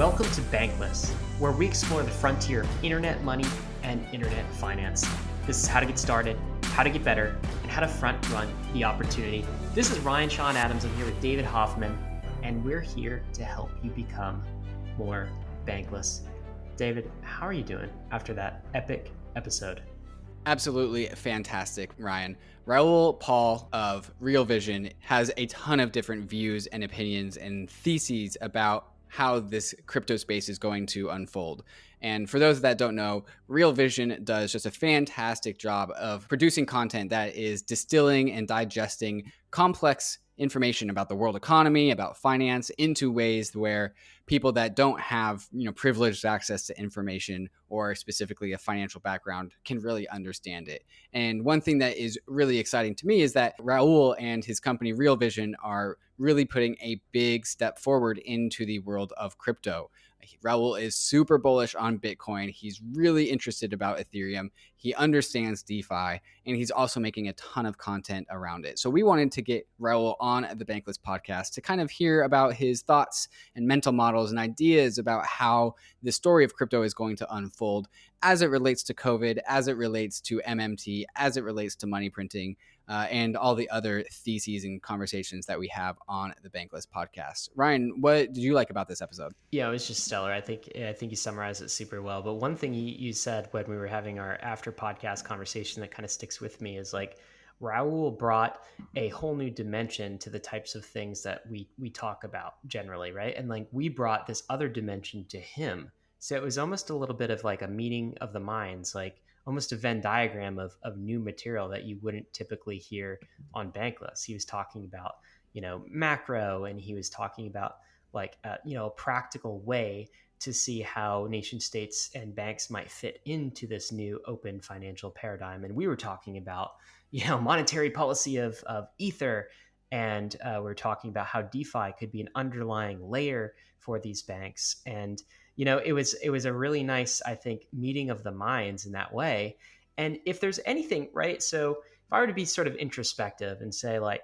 Welcome to Bankless, where we explore the frontier of internet money and internet finance. This is how to get started, how to get better, and how to front run the opportunity. This is Ryan Sean Adams. I'm here with David Hoffman, and we're here to help you become more bankless. David, how are you doing after that epic episode? Absolutely fantastic, Ryan. Raoul Pal of Real Vision has a ton of different views and opinions and theses about how this crypto space is going to unfold. And for those that don't know, Real Vision does just a fantastic job of producing content that is distilling and digesting complex information about the world economy, about finance, into ways where people that don't have, privileged access to information or specifically a financial background can really understand it. And one thing that is really exciting to me is that Raoul and his company Real Vision are really putting a big step forward into the world of crypto. Raoul is super bullish on Bitcoin. He's really interested about Ethereum. He understands DeFi, and he's also making a ton of content around it. So we wanted to get Raoul on the Bankless podcast to kind of hear about his thoughts and mental models and ideas about how the story of crypto is going to unfold as it relates to COVID, as it relates to MMT, as it relates to money printing, and all the other theses and conversations that we have on the Bankless podcast. Ryan, what did you like about this episode? Yeah, it was just stellar. I think you summarized it super well. But one thing you said when we were having our after podcast conversation that kind of sticks with me is like Raoul brought a whole new dimension to the types of things that we talk about generally, right? And like we brought this other dimension to him. So it was almost a little bit of like a meeting of the minds, like almost a Venn diagram of new material that you wouldn't typically hear on Bankless. He was talking about, macro, and he was talking about like, a practical way to see how nation states and banks might fit into this new open financial paradigm. And we were talking about, monetary policy of Ether. And we're talking about how DeFi could be an underlying layer for these banks. And it was a really nice, I think, meeting of the minds in that way. And if there's anything, right? So if I were to be sort of introspective and say like,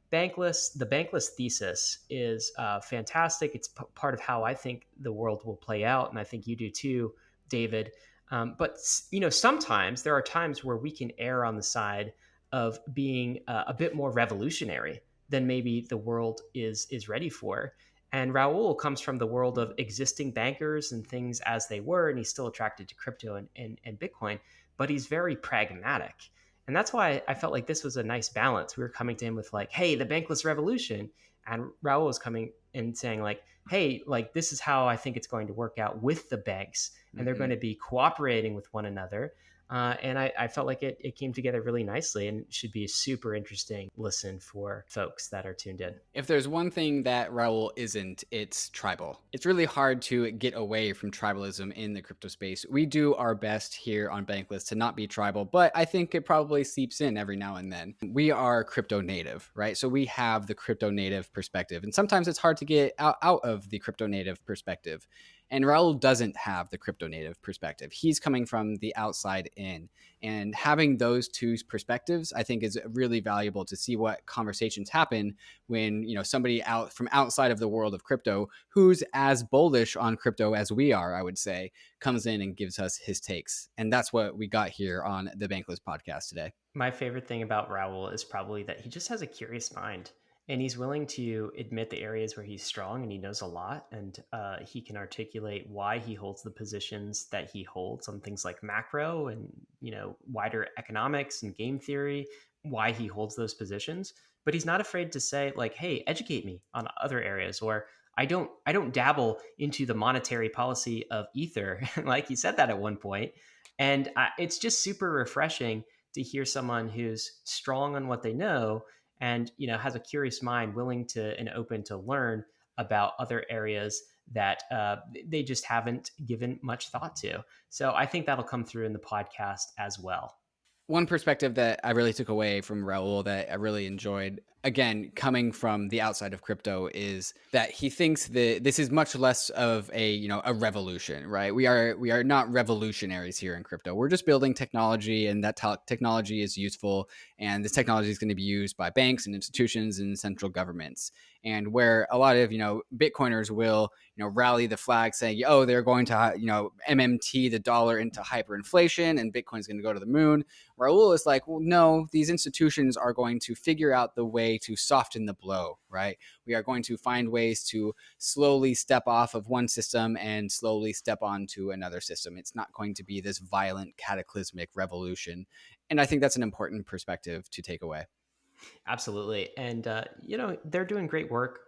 the Bankless thesis is fantastic. It's part of how I think the world will play out. And I think you do too, David. But sometimes there are times where we can err on the side of being a bit more revolutionary than maybe the world is ready for. And Raoul comes from the world of existing bankers and things as they were, and he's still attracted to crypto and Bitcoin, but he's very pragmatic. And that's why I felt like this was a nice balance. We were coming to him with like, hey, the bankless revolution. And Raoul was coming and saying like, hey, like this is how I think it's going to work out with the banks. And they're going to be cooperating with one another. And I felt like it came together really nicely and should be a super interesting listen for folks that are tuned in. If there's one thing that Raoul isn't, it's tribal. It's really hard to get away from tribalism in the crypto space. We do our best here on Bankless to not be tribal, but I think it probably seeps in every now and then. We are crypto native, right? So we have the crypto native perspective. And sometimes it's hard to get out of the crypto native perspective. And Raoul doesn't have the crypto native perspective. He's coming from the outside in. And having those two perspectives, I think, is really valuable to see what conversations happen when, somebody out from outside of the world of crypto, who's as bullish on crypto as we are, I would say, comes in and gives us his takes. And that's what we got here on the Bankless podcast today. My favorite thing about Raoul is probably that he just has a curious mind. And he's willing to admit the areas where he's strong and he knows a lot. And he can articulate why he holds the positions that he holds on things like macro and, wider economics and game theory, why he holds those positions. But he's not afraid to say like, hey, educate me on other areas, or I don't dabble into the monetary policy of Ether. Like he said that at one point. And it's just super refreshing to hear someone who's strong on what they know and has a curious mind, willing to and open to learn about other areas that they just haven't given much thought to. So I think that'll come through in the podcast as well. One perspective that I really took away from Raoul that I really enjoyed, again, coming from the outside of crypto, is that he thinks that this is much less of a revolution, right? We are not revolutionaries here in crypto. We're just building technology, and that technology is useful, and this technology is going to be used by banks and institutions and central governments. And where a lot of, Bitcoiners will, rally the flag saying, oh, they're going to, MMT the dollar into hyperinflation and Bitcoin's going to go to the moon. Raoul is like, well, no, these institutions are going to figure out the way to soften the blow, right? We are going to find ways to slowly step off of one system and slowly step onto another system. It's not going to be this violent, cataclysmic revolution. And I think that's an important perspective to take away. Absolutely. And, they're doing great work.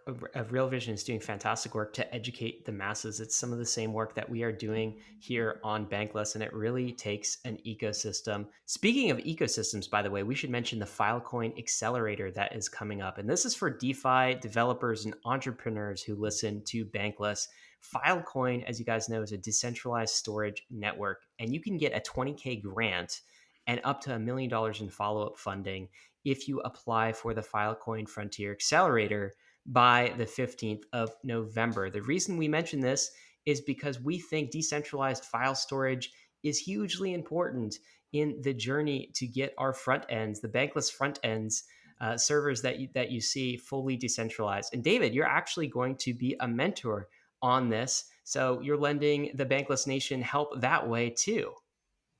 Real Vision is doing fantastic work to educate the masses. It's some of the same work that we are doing here on Bankless, and it really takes an ecosystem. Speaking of ecosystems, by the way, we should mention the FILECOIN Accelerator that is coming up. And this is for DeFi developers and entrepreneurs who listen to Bankless. FileCoin, as you guys know, is a decentralized storage network, and you can get a 20K grant and up to $1 million in follow-up funding if you apply for the FileCoin Frontier Accelerator by the 15th of November. The reason we mention this is because we think decentralized file storage is hugely important in the journey to get our front ends, the Bankless front ends, servers that you see fully decentralized. And David, you're actually going to be a mentor on this. So you're lending the Bankless Nation help that way too.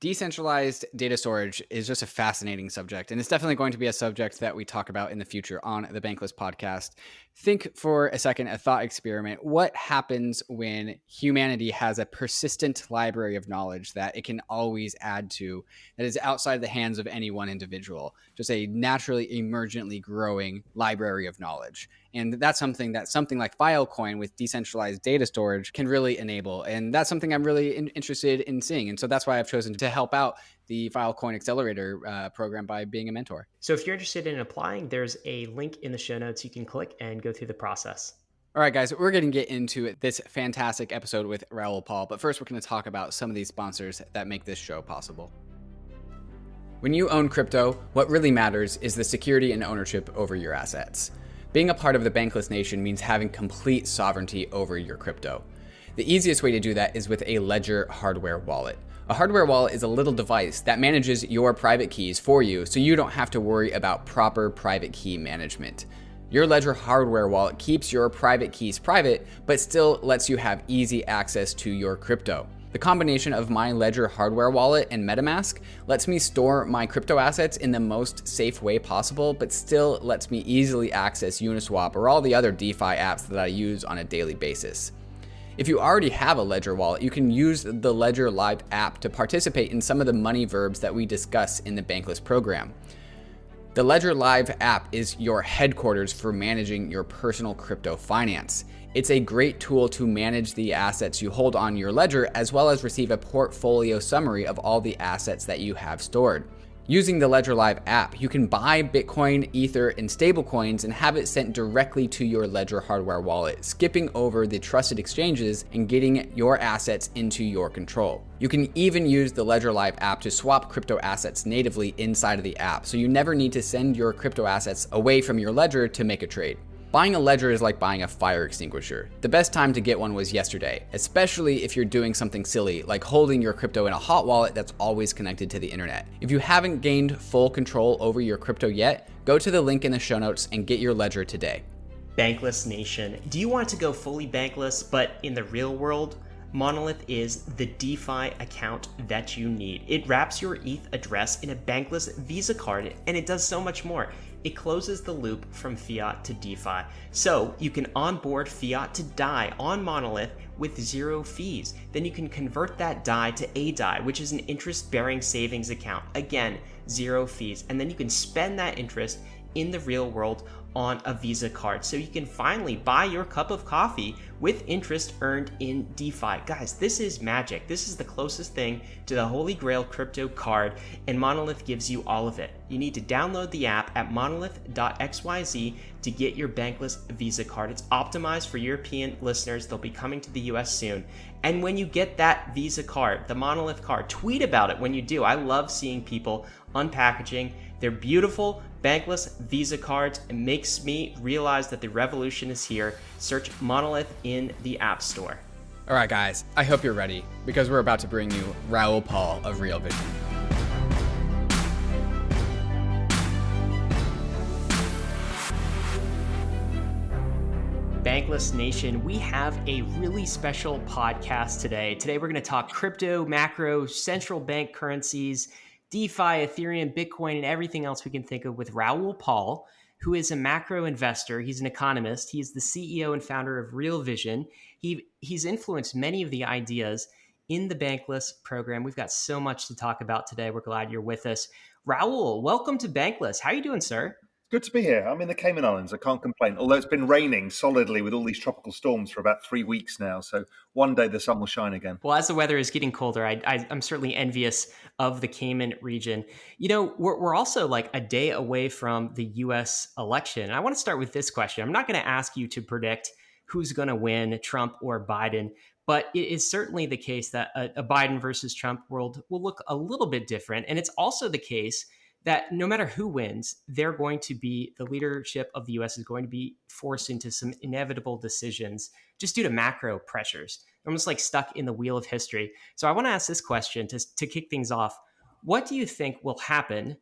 Decentralized data storage is just a fascinating subject, and it's definitely going to be a subject that we talk about in the future on the Bankless podcast. Think for a second, a thought experiment. What happens when humanity has a persistent library of knowledge that it can always add to, that is outside the hands of any one individual? Just a naturally emergently growing library of knowledge. And that's something like FileCoin with decentralized data storage can really enable. And that's something I'm really interested in seeing. And so that's why I've chosen to help out the FileCoin Accelerator program by being a mentor. So if you're interested in applying, there's a link in the show notes you can click and go through the process. All right, guys, we're going to get into this fantastic episode with Raoul Pal. But first, we're going to talk about some of these sponsors that make this show possible. When you own crypto, what really matters is the security and ownership over your assets. Being a part of the Bankless Nation means having complete sovereignty over your crypto. The easiest way to do that is with a Ledger hardware wallet. A hardware wallet is a little device that manages your private keys for you, so you don't have to worry about proper private key management. Your Ledger hardware wallet keeps your private keys private, but still lets you have easy access to your crypto. The combination of my Ledger hardware wallet and MetaMask lets me store my crypto assets in the most safe way possible, but still lets me easily access Uniswap or all the other DeFi apps that I use on a daily basis. If you already have a Ledger wallet, you can use the Ledger Live app to participate in some of the money verbs that we discuss in the Bankless program. The Ledger Live app is your headquarters for managing your personal crypto finance. It's a great tool to manage the assets you hold on your ledger, as well as receive a portfolio summary of all the assets that you have stored. Using the Ledger Live app, you can buy Bitcoin, Ether, and stablecoins and have it sent directly to your Ledger hardware wallet, skipping over the trusted exchanges and getting your assets into your control. You can even use the Ledger Live app to swap crypto assets natively inside of the app, so you never need to send your crypto assets away from your ledger to make a trade. Buying a ledger is like buying a fire extinguisher. The best time to get one was yesterday, especially if you're doing something silly like holding your crypto in a hot wallet that's always connected to the internet. If you haven't gained full control over your crypto yet, go to the link in the show notes and get your ledger today. Bankless Nation, do you want to go fully bankless, but in the real world? Monolith is the DeFi account that you need. It wraps your ETH address in a Bankless Visa card, and it does so much more. It closes the loop from fiat to DeFi, so you can onboard fiat to DAI on Monolith with 0 fees. Then you can convert that DAI to a DAI, which is an interest-bearing savings account. Again, 0 fees. And then you can spend that interest in the real world on a Visa card. So you can finally buy your cup of coffee with interest earned in DeFi. Guys, this is magic. This is the closest thing to the Holy Grail crypto card, and Monolith gives you all of it. You need to download the app at monolith.xyz to get your Bankless Visa card. It's optimized for European listeners. They'll be coming to the US soon. And when you get that Visa card, the Monolith card, tweet about it when you do. I love seeing people unpackaging their beautiful Bankless Visa cards. It makes me realize that the revolution is here. Search Monolith in the App Store. All right, guys, I hope you're ready because we're about to bring you Raoul Pal of Real Vision. Bankless Nation. We have a really special podcast today. Today, we're going to talk crypto, macro, central bank currencies, DeFi, Ethereum, Bitcoin, and everything else we can think of with Raoul Pal, who is a macro investor. He's an economist. He's the CEO and founder of Real Vision. He's influenced many of the ideas in the Bankless program. We've got so much to talk about today. We're glad you're with us. Raoul, welcome to Bankless. How are you doing, sir? Good to be here. I'm in the Cayman Islands. I can't complain. Although it's been raining solidly with all these tropical storms for about 3 weeks now. So one day the sun will shine again. Well, as the weather is getting colder, I'm certainly envious of the Cayman region. You know, we're also like a day away from the U.S. election. And I want to start with this question. I'm not going to ask you to predict who's going to win, Trump or Biden, but it is certainly the case that a Biden versus Trump world will look a little bit different. And it's also the case that no matter who wins, the leadership of the US is going to be forced into some inevitable decisions just due to macro pressures, almost like stuck in the wheel of history. So I want to ask this question to kick things off. What do you think will happen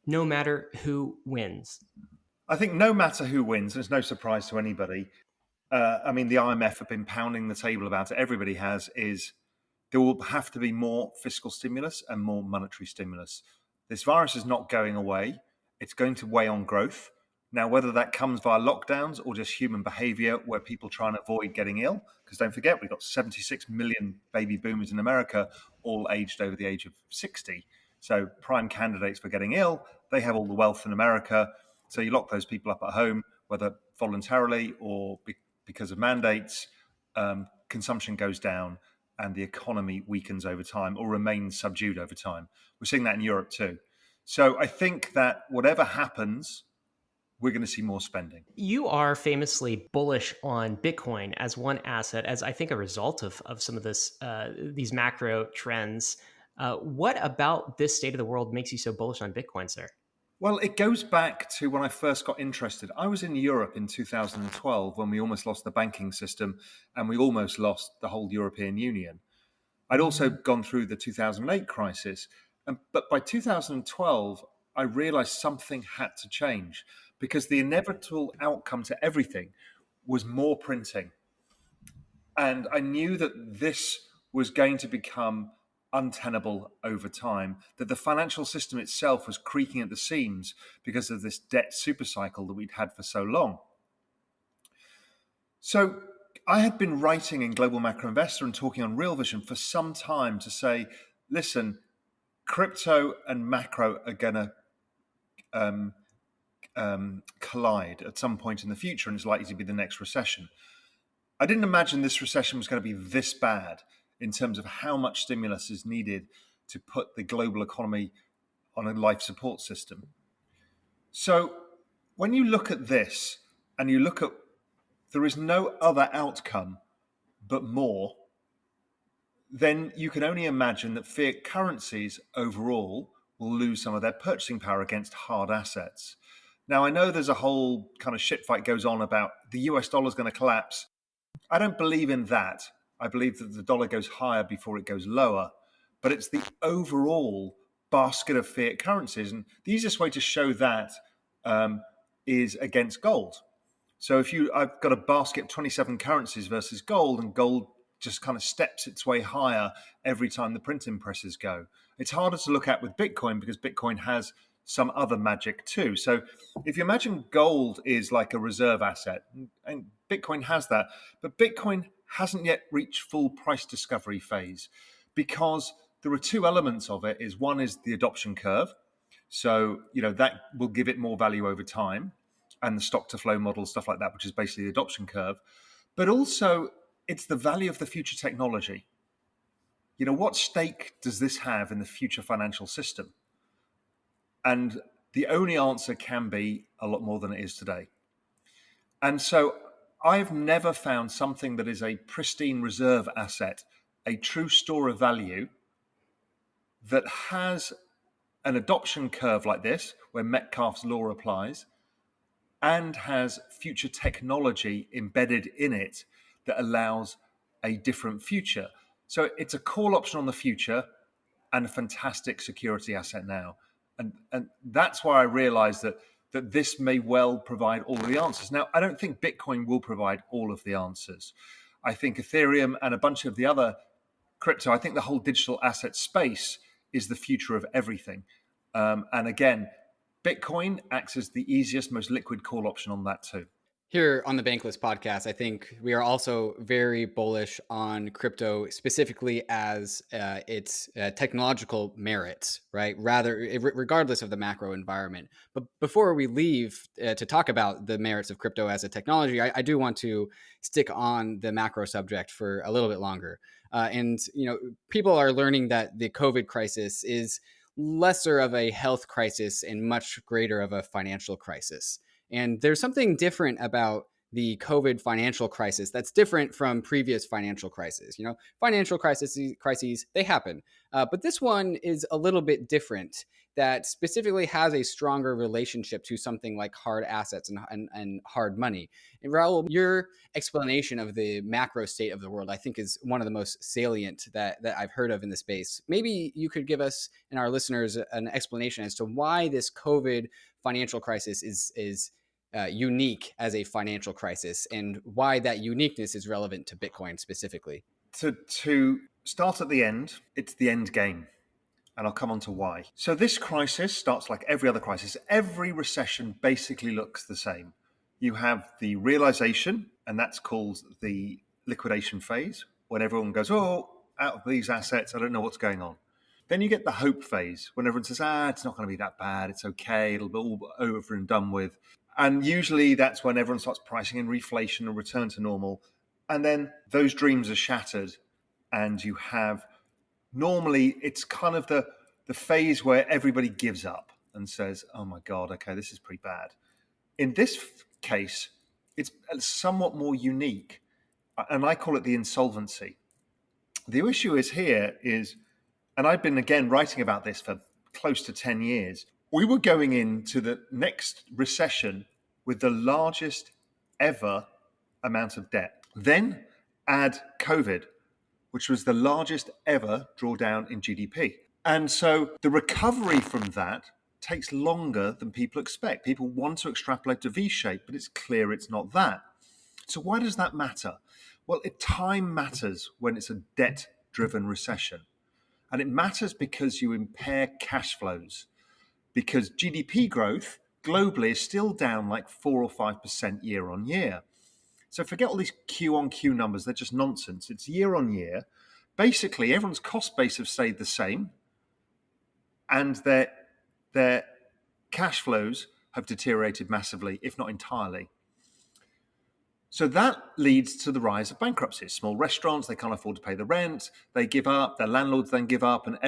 no matter who wins? I think no matter who wins, it's no surprise to anybody. The IMF have been pounding the table about it. Everybody has, is there will have to be more fiscal stimulus and more monetary stimulus. This virus is not going away. It's going to weigh on growth. Now, whether that comes via lockdowns or just human behavior where people try and avoid getting ill, because don't forget, we've got 76 million baby boomers in America, all aged over the age of 60. So prime candidates for getting ill, they have all the wealth in America. So you lock those people up at home, whether voluntarily or because of mandates, consumption goes down and the economy weakens over time or remains subdued over time. We're seeing that in Europe too. So I think that whatever happens, we're going to see more spending. You are famously bullish on Bitcoin as one asset, as I think a result of some of these macro trends. What about this state of the world makes you so bullish on Bitcoin, sir? Well, it goes back to when I first got interested. I was in Europe in 2012 when we almost lost the banking system and we almost lost the whole European Union. I'd also gone through the 2008 crisis. But by 2012, I realized something had to change because the inevitable outcome to everything was more printing. And I knew that this was going to become untenable over time, that the financial system itself was creaking at the seams because of this debt supercycle that we'd had for so long. So I had been writing in Global Macro Investor and talking on Real Vision for some time to say, listen, crypto and macro are going to collide at some point in the future, and it's likely to be the next recession. I didn't imagine this recession was going to be this bad in terms of how much stimulus is needed to put the global economy on a life support system. So when you look at this and you look at there is no other outcome but more, then you can only imagine that fiat currencies overall will lose some of their purchasing power against hard assets. Now, I know there's a whole kind of shit fight goes on about the US dollar is going to collapse. I don't believe in that. I believe that the dollar goes higher before it goes lower. But it's the overall basket of fiat currencies. And the easiest way to show that is against gold. So I've got a basket of 27 currencies versus gold, and gold just kind of steps its way higher every time the printing presses go. It's harder to look at with Bitcoin because Bitcoin has some other magic too. So if you imagine gold is like a reserve asset, and Bitcoin has that, but Bitcoin hasn't yet reached full price discovery phase because there are two elements of it. One is the adoption curve. So, that will give it more value over time, and the stock to flow model, stuff like that, which is basically the adoption curve. But also it's the value of the future technology. What stake does this have in the future financial system? And the only answer can be a lot more than it is today. And so I've never found something that is a pristine reserve asset, a true store of value that has an adoption curve like this, where Metcalfe's law applies, and has future technology embedded in it that allows a different future. So it's a call option on the future and a fantastic security asset now. And that's why I realized that that this may well provide all of the answers. Now, I don't think Bitcoin will provide all of the answers. I think Ethereum and a bunch of the other crypto, I think the whole digital asset space is the future of everything. And again, Bitcoin acts as the easiest, most liquid call option on that too. Here on the Bankless podcast, I think we are also very bullish on crypto, specifically as its technological merits, right? Regardless of the macro environment. But before we leave to talk about the merits of crypto as a technology, I do want to stick on the macro subject for a little bit longer. And people are learning that the COVID crisis is lesser of a health crisis and much greater of a financial crisis. And there's something different about the COVID financial crisis that's different from previous financial crises. Financial crises, they happen. But this one is a little bit different, that specifically has a stronger relationship to something like hard assets and hard money. And Raoul, your explanation of the macro state of the world, I think, is one of the most salient that I've heard of in the space. Maybe you could give us and our listeners an explanation as to why this COVID financial crisis is unique as a financial crisis, and why that uniqueness is relevant to Bitcoin specifically. To start at the end, it's the end game. And I'll come on to why. So this crisis starts like every other crisis. Every recession basically looks the same. You have the realization, and that's called the liquidation phase, when everyone goes, oh, out of these assets, I don't know what's going on. Then you get the hope phase, when everyone says, it's not going to be that bad, it's okay, it'll be all over and done with. And usually that's when everyone starts pricing in reflation and return to normal. And then those dreams are shattered, and you have, normally it's kind of the phase where everybody gives up and says, oh my God, okay, this is pretty bad. In this case, it's somewhat more unique, and I call it the insolvency. The issue is, and I've been, again, writing about this for close to 10 years, we were going into the next recession with the largest ever amount of debt. Then add COVID, which was the largest ever drawdown in GDP. And so the recovery from that takes longer than people expect. People want to extrapolate to V-shape, but it's clear it's not that. So why does that matter? Well, time matters when it's a debt-driven recession. And it matters because you impair cash flows. Because GDP growth globally is still down like 4 or 5% year on year. So forget all these Q on Q numbers. They're just nonsense. It's year on year. Basically, everyone's cost base have stayed the same, and their cash flows have deteriorated massively, if not entirely. So that leads to the rise of bankruptcies. Small restaurants, they can't afford to pay the rent, they give up, their landlords then give up, and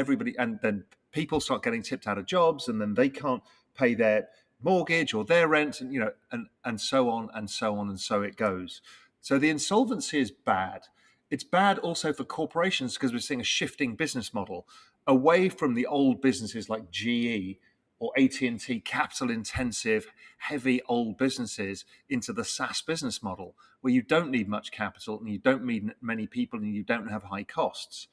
then people start getting tipped out of jobs, and then they can't pay their mortgage or their rent, and so on and so on, and so it goes. So the insolvency is bad. It's bad also for corporations because we're seeing a shifting business model away from the old businesses like GE or AT&T, capital-intensive, heavy old businesses, into the SaaS business model, where you don't need much capital and you don't need many people and you don't have high costs.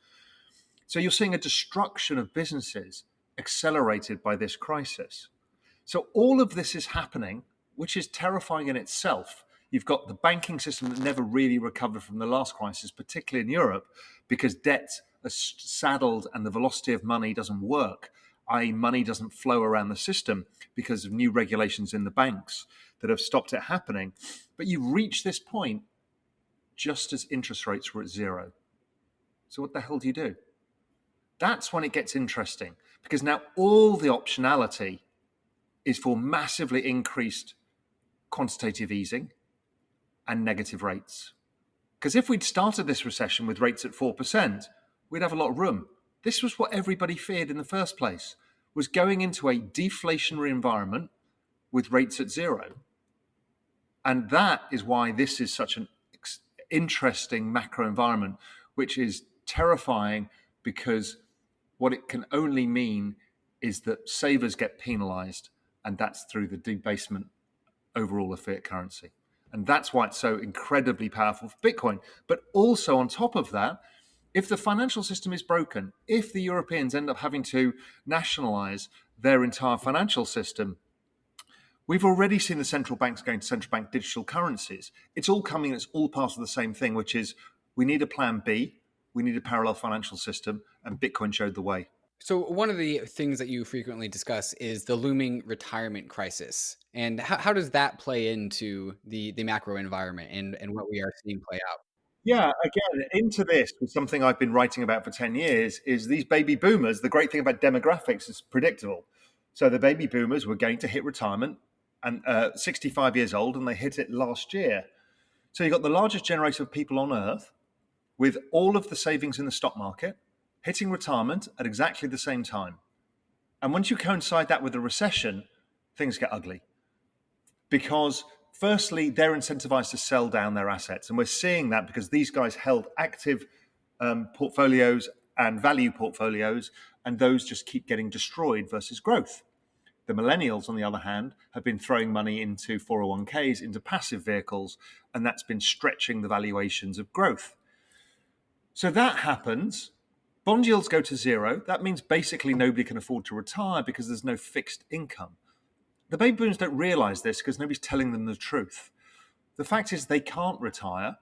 So you're seeing a destruction of businesses accelerated by this crisis. So all of this is happening, which is terrifying in itself. You've got the banking system that never really recovered from the last crisis, particularly in Europe, because debt is saddled and the velocity of money doesn't work, i.e. money doesn't flow around the system because of new regulations in the banks that have stopped it happening. But you reach this point just as interest rates were at zero. So what the hell do you do? That's when it gets interesting, because now all the optionality is for massively increased quantitative easing and negative rates. Because if we'd started this recession with rates at 4%, we'd have a lot of room. This was what everybody feared in the first place, was going into a deflationary environment with rates at zero. And that is why this is such an interesting macro environment, which is terrifying, because what it can only mean is that savers get penalized, and that's through the debasement overall of fiat currency. And that's why it's so incredibly powerful for Bitcoin. But also on top of that, if the financial system is broken, if the Europeans end up having to nationalize their entire financial system, We've already seen the central banks going to central bank digital currencies. It's all coming, it's all part of the same thing, which is we need a plan B, we need a parallel financial system, and Bitcoin showed the way. So one of the things that you frequently discuss is the looming retirement crisis. And how does that play into the macro environment and what we are seeing play out? Yeah, again, into this was something I've been writing about for 10 years is these baby boomers. The great thing about demographics is predictable. So the baby boomers were going to hit retirement and 65 years old, and they hit it last year. So you've got the largest generation of people on earth with all of the savings in the stock market hitting retirement at exactly the same time. And once you coincide that with a recession, things get ugly. Because firstly, they're incentivized to sell down their assets. And we're seeing that because these guys held active portfolios and value portfolios, and those just keep getting destroyed versus growth. The millennials, on the other hand, have been throwing money into 401ks, into passive vehicles, and that's been stretching the valuations of growth. So that happens. Bond yields go to zero. That means basically nobody can afford to retire because there's no fixed income. The baby boomers don't realize this because nobody's telling them the truth. The fact is they can't retire,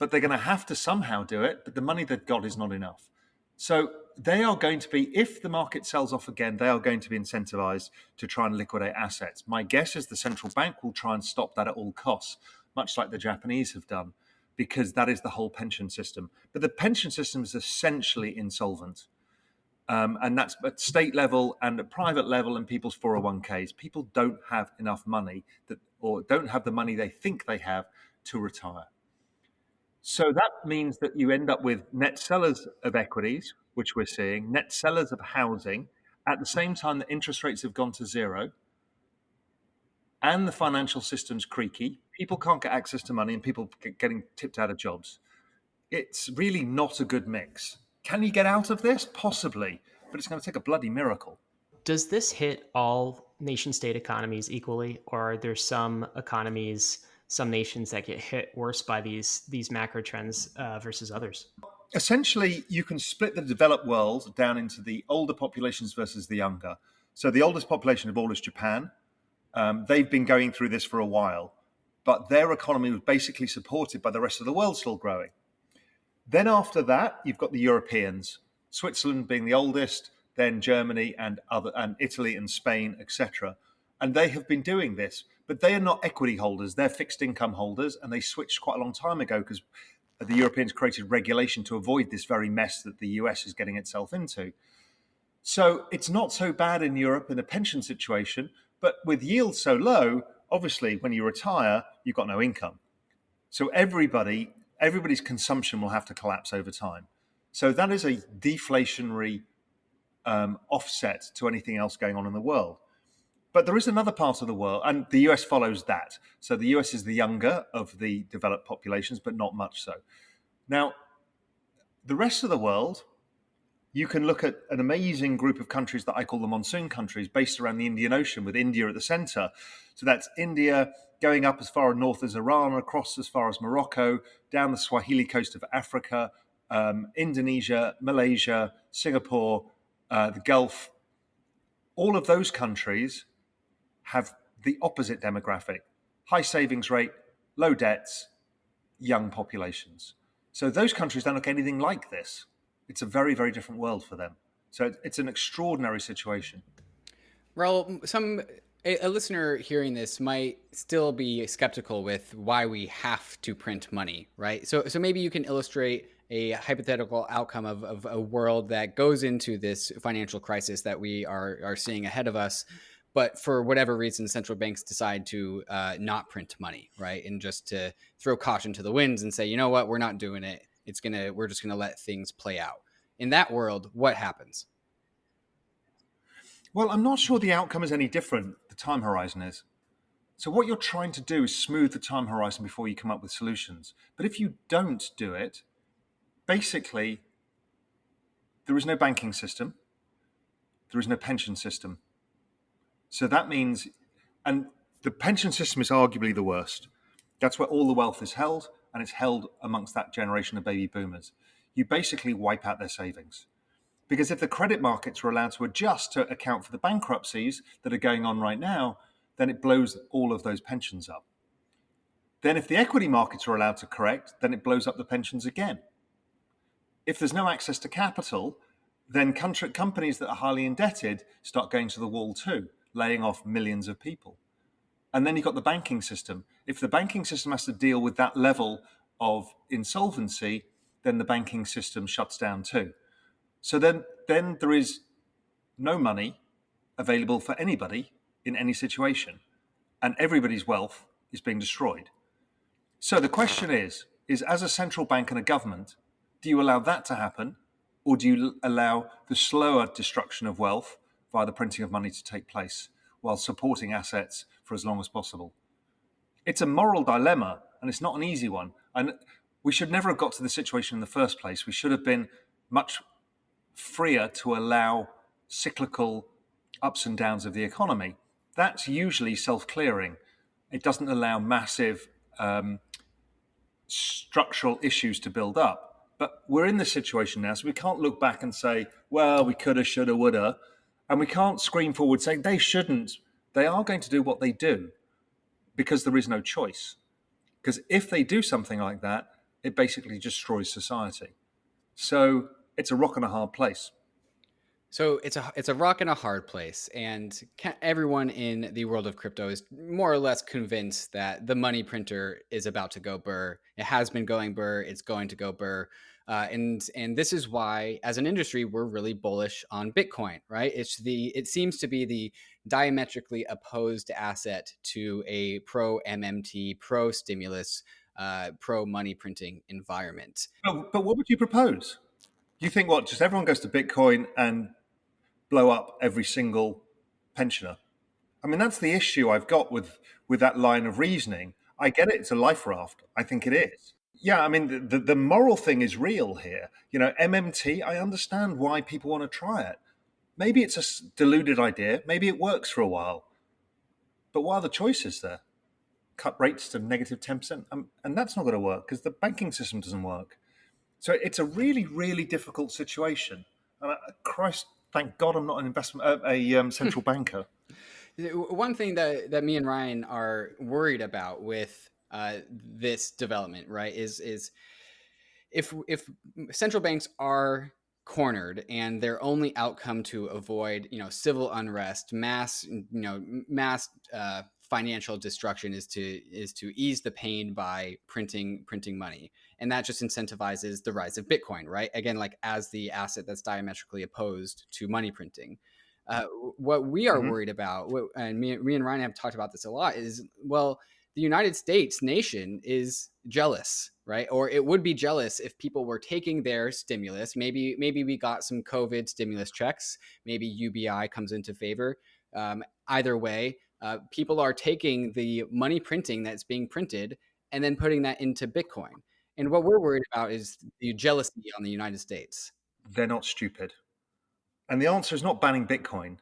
but they're going to have to somehow do it, but the money they've got is not enough. So they are going to be, if the market sells off again, they are going to be incentivized to try and liquidate assets. My guess is the central bank will try and stop that at all costs, much like the Japanese have done, because that is the whole pension system. But the pension system is essentially insolvent. And that's at state level and at private level and people's 401ks. People don't have enough money or don't have the money they think they have to retire. So that means that you end up with net sellers of equities, which we're seeing, net sellers of housing, at the same time that interest rates have gone to zero and the financial system's creaky. People can't get access to money and people getting tipped out of jobs. It's really not a good mix. Can you get out of this? Possibly, but it's going to take a bloody miracle. Does this hit all nation state economies equally, or are there some economies, some nations that get hit worse by these macro trends versus others? Essentially, you can split the developed world down into the older populations versus the younger. So the oldest population of all is Japan. They've been going through this for a while, but their economy was basically supported by the rest of the world still growing. Then after that, you've got the Europeans, Switzerland being the oldest, then Germany and Italy and Spain, etc. And they have been doing this, but they are not equity holders. They're fixed income holders, and they switched quite a long time ago because the Europeans created regulation to avoid this very mess that the US is getting itself into. So it's not so bad in Europe in a pension situation, but with yields so low, obviously when you retire, you've got no income. So everybody's consumption will have to collapse over time. So that is a deflationary offset to anything else going on in the world. But there is another part of the world, and the US follows that. So the US is the younger of the developed populations, but not much so. Now, the rest of the world, you can look at an amazing group of countries that I call the Monsoon Countries, based around the Indian Ocean, with India at the center. So that's India going up as far north as Iran, across as far as Morocco, down the Swahili coast of Africa, Indonesia, Malaysia, Singapore, the Gulf. All of those countries have the opposite demographic: high savings rate, low debts, young populations. So those countries don't look anything like this. It's a very, very different world for them. So it's an extraordinary situation. Raoul, a listener hearing this might still be skeptical with why we have to print money, right? So maybe you can illustrate a hypothetical outcome of a world that goes into this financial crisis that we are seeing ahead of us, but for whatever reason, central banks decide to not print money, right? And just to throw caution to the winds and say, you know what, we're not doing it. We're just gonna let things play out. In that world, what happens? Well, I'm not sure the outcome is any different. The time horizon is. So what you're trying to do is smooth the time horizon before you come up with solutions. But if you don't do it, basically, there is no banking system. There is no pension system. So that means, and the pension system is arguably the worst. That's where all the wealth is held, and it's held amongst that generation of baby boomers. You basically wipe out their savings. Because if the credit markets were allowed to adjust to account for the bankruptcies that are going on right now, then it blows all of those pensions up. Then if the equity markets are allowed to correct, then it blows up the pensions again. If there's no access to capital, then companies that are highly indebted start going to the wall too, laying off millions of people. And then you've got the banking system. If the banking system has to deal with that level of insolvency, then the banking system shuts down too. So then there is no money available for anybody in any situation, and everybody's wealth is being destroyed. So the question is as a central bank and a government, do you allow that to happen, or do you allow the slower destruction of wealth via the printing of money to take place while supporting assets for as long as possible? It's a moral dilemma, and it's not an easy one. And we should never have got to this situation in the first place. We should have been much freer to allow cyclical ups and downs of the economy. That's usually self-clearing. It doesn't allow massive structural issues to build up. But we're in this situation now, so we can't look back and say, well, we coulda, shoulda, woulda. And we can't scream forward saying they shouldn't. They are going to do what they do because there is no choice. Because if they do something like that, it basically destroys society. So it's a rock and a hard place. So it's a rock and a hard place, and everyone in the world of crypto is more or less convinced that the money printer is about to go burr. It has been going burr. It's going to go burr. And this is why, as an industry, we're really bullish on Bitcoin, right? It seems to be the diametrically opposed asset to a pro MMT, pro stimulus, pro money printing environment. But what would you propose? You think what? Just everyone goes to Bitcoin and blow up every single pensioner? I mean, that's the issue I've got with that line of reasoning. I get it; it's a life raft. I think it is. Yeah, I mean, the moral thing is real here. You know, MMT, I understand why people want to try it. Maybe it's a deluded idea. Maybe it works for a while. But what are the choices there? Cut rates to negative 10%. And that's not going to work because the banking system doesn't work. So it's a really, really difficult situation. And Christ, thank God I'm not a central banker. One thing that me and Ryan are worried about with this development, right, is if central banks are cornered and their only outcome to avoid civil unrest, mass financial destruction is to ease the pain by printing money, and that just incentivizes the rise of Bitcoin, right? Again, like as the asset that's diametrically opposed to money printing. What we are worried about, and me and Ryan have talked about this a lot, is, well, the United States nation is jealous, right? Or it would be jealous if people were taking their stimulus. Maybe we got some COVID stimulus checks. Maybe UBI comes into favor. Either way, people are taking the money printing that's being printed and then putting that into Bitcoin. And what we're worried about is the jealousy on the United States. They're not stupid. And the answer is not banning Bitcoin.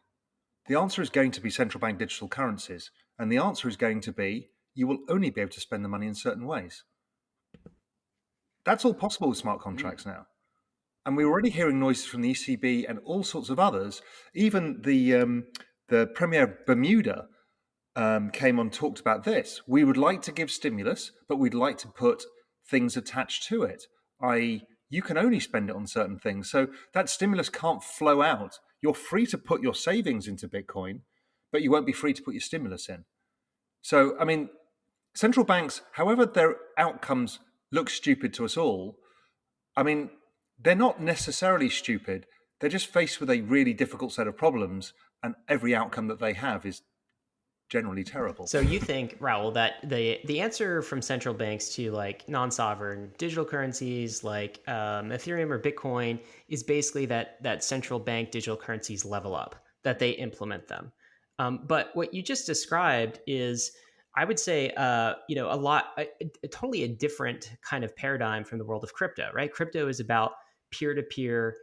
The answer is going to be central bank digital currencies. And the answer is going to be you will only be able to spend the money in certain ways. That's all possible with smart contracts now. And we're already hearing noises from the ECB and all sorts of others. Even the Premier of Bermuda came on, talked about this. We would like to give stimulus, but we'd like to put things attached to it, i.e., you can only spend it on certain things. So that stimulus can't flow out. You're free to put your savings into Bitcoin, but you won't be free to put your stimulus in. So, I mean, central banks, however their outcomes look stupid to us all, I mean, they're not necessarily stupid. They're just faced with a really difficult set of problems, and every outcome that they have is generally terrible. So you think, Raoul, that the answer from central banks to like non-sovereign digital currencies like Ethereum or Bitcoin is basically that central bank digital currencies level up, that they implement them. But what you just described is, I would say, totally a different kind of paradigm from the world of crypto, right? Crypto is about peer-to-peer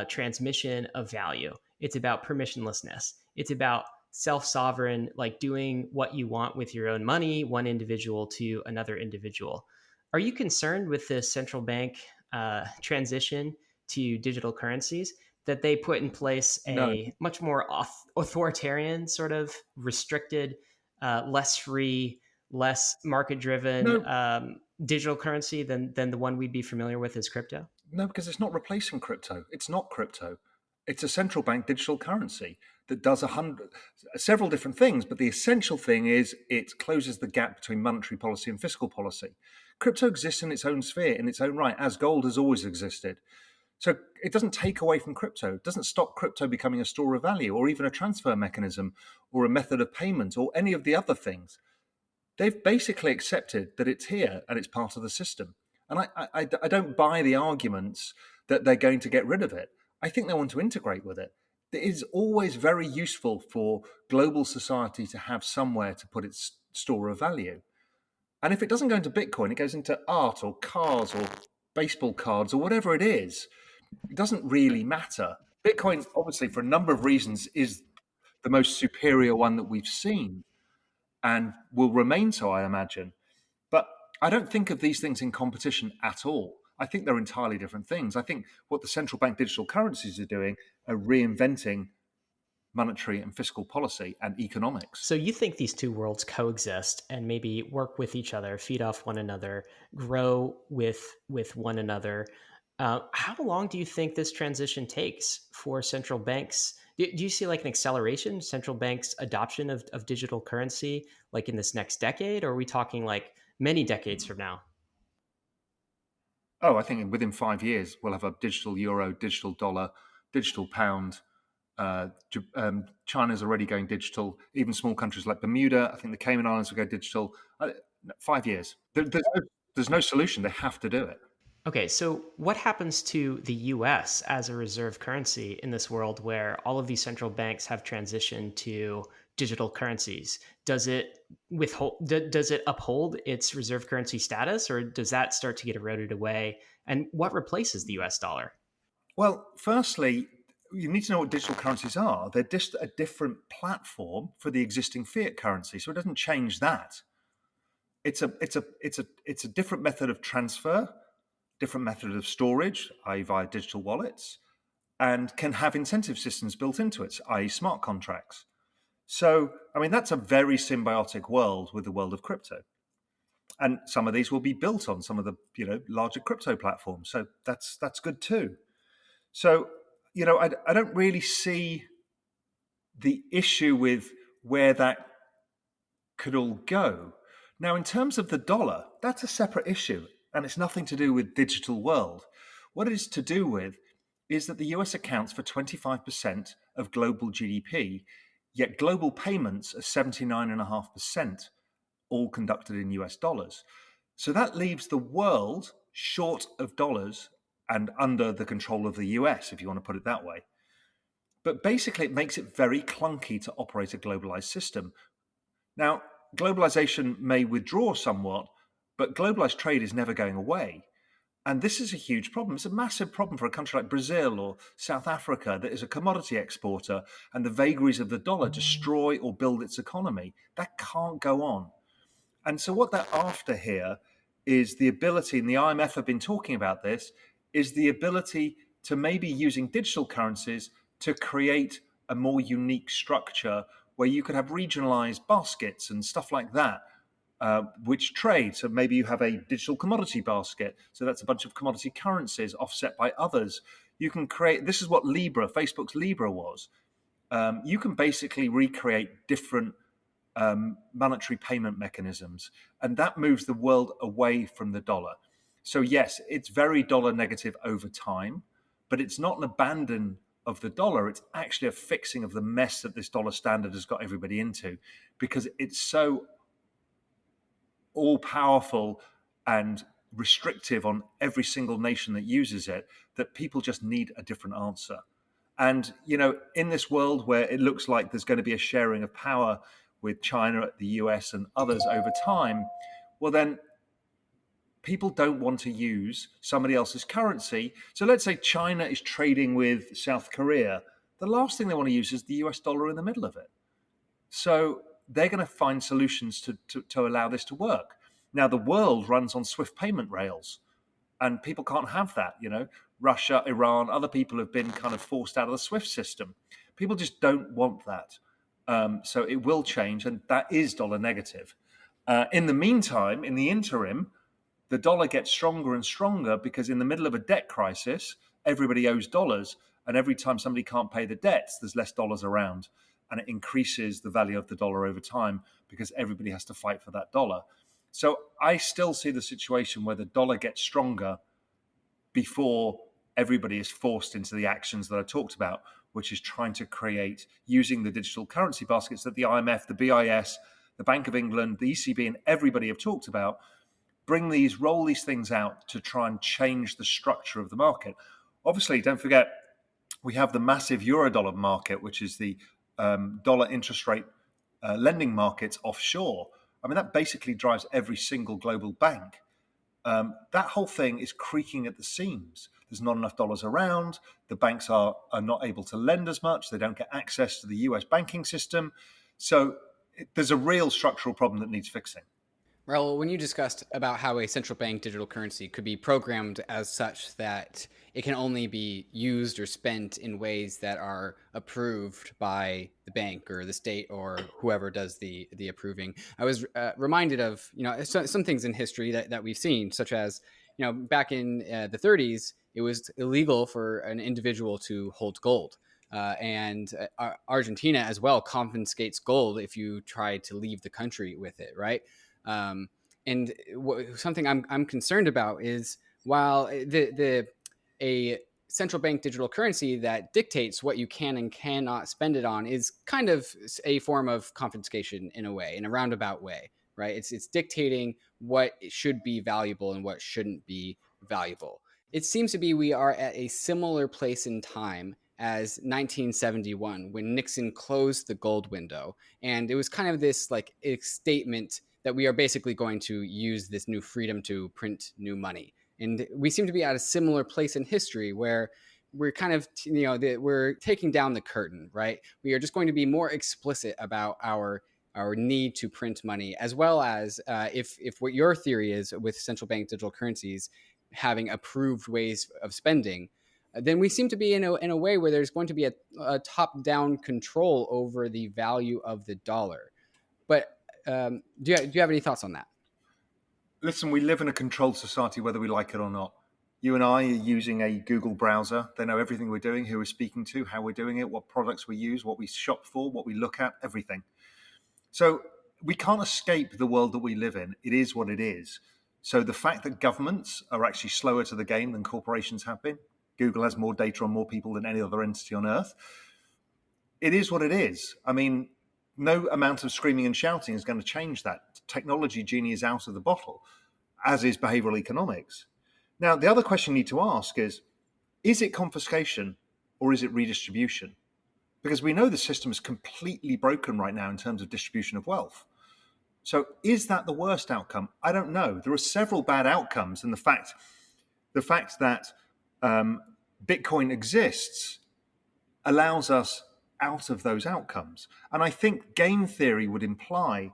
transmission of value. It's about permissionlessness. It's about self-sovereign, like doing what you want with your own money, one individual to another individual. Are you concerned with the central bank transition to digital currencies, that they put in place a much more authoritarian, sort of restricted less free, less market driven No, digital currency than the one we'd be familiar with as crypto? no, because it's not replacing crypto. It's not crypto. It's a central bank digital currency that does several different things. But the essential thing is it closes the gap between monetary policy and fiscal policy. Crypto exists in its own sphere, in its own right, as gold has always existed. So it doesn't take away from crypto. It doesn't stop crypto becoming a store of value or even a transfer mechanism or a method of payment or any of the other things. They've basically accepted that it's here and it's part of the system. And I don't buy the arguments that they're going to get rid of it. I think they want to integrate with it. It is always very useful for global society to have somewhere to put its store of value. And if it doesn't go into Bitcoin, it goes into art or cars or baseball cards or whatever it is. It doesn't really matter. Bitcoin, obviously, for a number of reasons, is the most superior one that we've seen and will remain so, I imagine. But I don't think of these things in competition at all. I think they're entirely different things. I think what the central bank digital currencies are doing are reinventing monetary and fiscal policy and economics. So you think these two worlds coexist and maybe work with each other, feed off one another, grow with one another. How long do you think this transition takes for central banks? Do you see like an acceleration, central banks' adoption of digital currency, like in this next decade, or are we talking like many decades from now? Oh, I think within 5 years, we'll have a digital euro, digital dollar, digital pound. China's already going digital. Even small countries like Bermuda, I think the Cayman Islands will go digital. 5 years. There's no solution. They have to do it. Okay, so what happens to the US as a reserve currency in this world where all of these central banks have transitioned to digital currencies? Does it does it uphold its reserve currency status, or does that start to get eroded away? And what replaces the US dollar? Well, firstly, you need to know what digital currencies are. They're just a different platform for the existing fiat currency, so it doesn't change that. It's a different method of transfer, different method of storage, i.e., via digital wallets, and can have incentive systems built into it, i.e., smart contracts. So, I mean, that's a very symbiotic world with the world of crypto. And some of these will be built on some of the larger crypto platforms. So that's good too. So, I don't really see the issue with where that could all go. Now, in terms of the dollar, that's a separate issue, and it's nothing to do with digital world. What it is to do with is that the US accounts for 25% of global GDP, yet global payments are 79.5%, all conducted in US dollars. So that leaves the world short of dollars and under the control of the US, if you want to put it that way. But basically, it makes it very clunky to operate a globalized system. Now, globalization may withdraw somewhat, but globalized trade is never going away. And this is a huge problem. It's a massive problem for a country like Brazil or South Africa that is a commodity exporter, and the vagaries of the dollar destroy or build its economy. That can't go on. And so what they're after here is the ability, and the IMF have been talking about this, is the ability to maybe using digital currencies to create a more unique structure where you could have regionalized baskets and stuff like that, which trade. So maybe you have a digital commodity basket. So that's a bunch of commodity currencies offset by others. You can create, this is what Libra, Facebook's Libra was. You can basically recreate different monetary payment mechanisms, and that moves the world away from the dollar. So yes, it's very dollar negative over time, but it's not an abandon of the dollar. It's actually a fixing of the mess that this dollar standard has got everybody into, because it's so all powerful and restrictive on every single nation that uses it that people just need a different answer. And, in this world where it looks like there's going to be a sharing of power with China, the US, and others over time, well, then people don't want to use somebody else's currency. So let's say China is trading with South Korea. The last thing they want to use is the US dollar in the middle of it. So they're going to find solutions to allow this to work. Now, the world runs on swift payment rails, and people can't have that. Russia, Iran, other people have been kind of forced out of the SWIFT system. People just don't want that. So it will change, and that is dollar negative. In the meantime, in the interim, the dollar gets stronger and stronger because in the middle of a debt crisis, everybody owes dollars. And every time somebody can't pay the debts, there's less dollars around. And it increases the value of the dollar over time because everybody has to fight for that dollar. So I still see the situation where the dollar gets stronger before everybody is forced into the actions that I talked about, which is trying to create, using the digital currency baskets that the IMF, the BIS, the Bank of England, the ECB, and everybody have talked about, roll these things out to try and change the structure of the market. Obviously, don't forget, we have the massive Eurodollar market, which is the dollar interest rate lending markets offshore. I mean, that basically drives every single global bank. That whole thing is creaking at the seams. There's not enough dollars around. The banks are not able to lend as much. They don't get access to the US banking system. So there's a real structural problem that needs fixing. Raoul, when you discussed about how a central bank digital currency could be programmed as such that it can only be used or spent in ways that are approved by the bank or the state or whoever does the approving, I was reminded of some things in history that we've seen, such as back in the 30s, it was illegal for an individual to hold gold. And Argentina as well confiscates gold if you try to leave the country with it, right? And something I'm concerned about is while a central bank digital currency that dictates what you can and cannot spend it on is kind of a form of confiscation in a way, in a roundabout way, right? It's dictating what should be valuable and what shouldn't be valuable. It seems to be we are at a similar place in time as 1971 when Nixon closed the gold window, and it was kind of this like statement that we are basically going to use this new freedom to print new money. And we seem to be at a similar place in history where we're kind of, we're taking down the curtain, right? We are just going to be more explicit about our need to print money, as well as if what your theory is with central bank digital currencies having approved ways of spending, then we seem to be in a way where there's going to be a top-down control over the value of the dollar. But do you have any thoughts on that? Listen, we live in a controlled society, whether we like it or not. You and I are using a Google browser. They know everything we're doing, who we're speaking to, how we're doing it, what products we use, what we shop for, what we look at, everything. So we can't escape the world that we live in. It is what it is. So the fact that governments are actually slower to the game than corporations have been, Google has more data on more people than any other entity on earth. It is what it is. I mean, no amount of screaming and shouting is going to change that. Technology genie is out of the bottle, as is behavioral economics. Now, the other question you need to ask is it confiscation or is it redistribution? Because we know the system is completely broken right now in terms of distribution of wealth. So is that the worst outcome? I don't know. There are several bad outcomes, and the fact that Bitcoin exists allows us out of those outcomes. And I think game theory would imply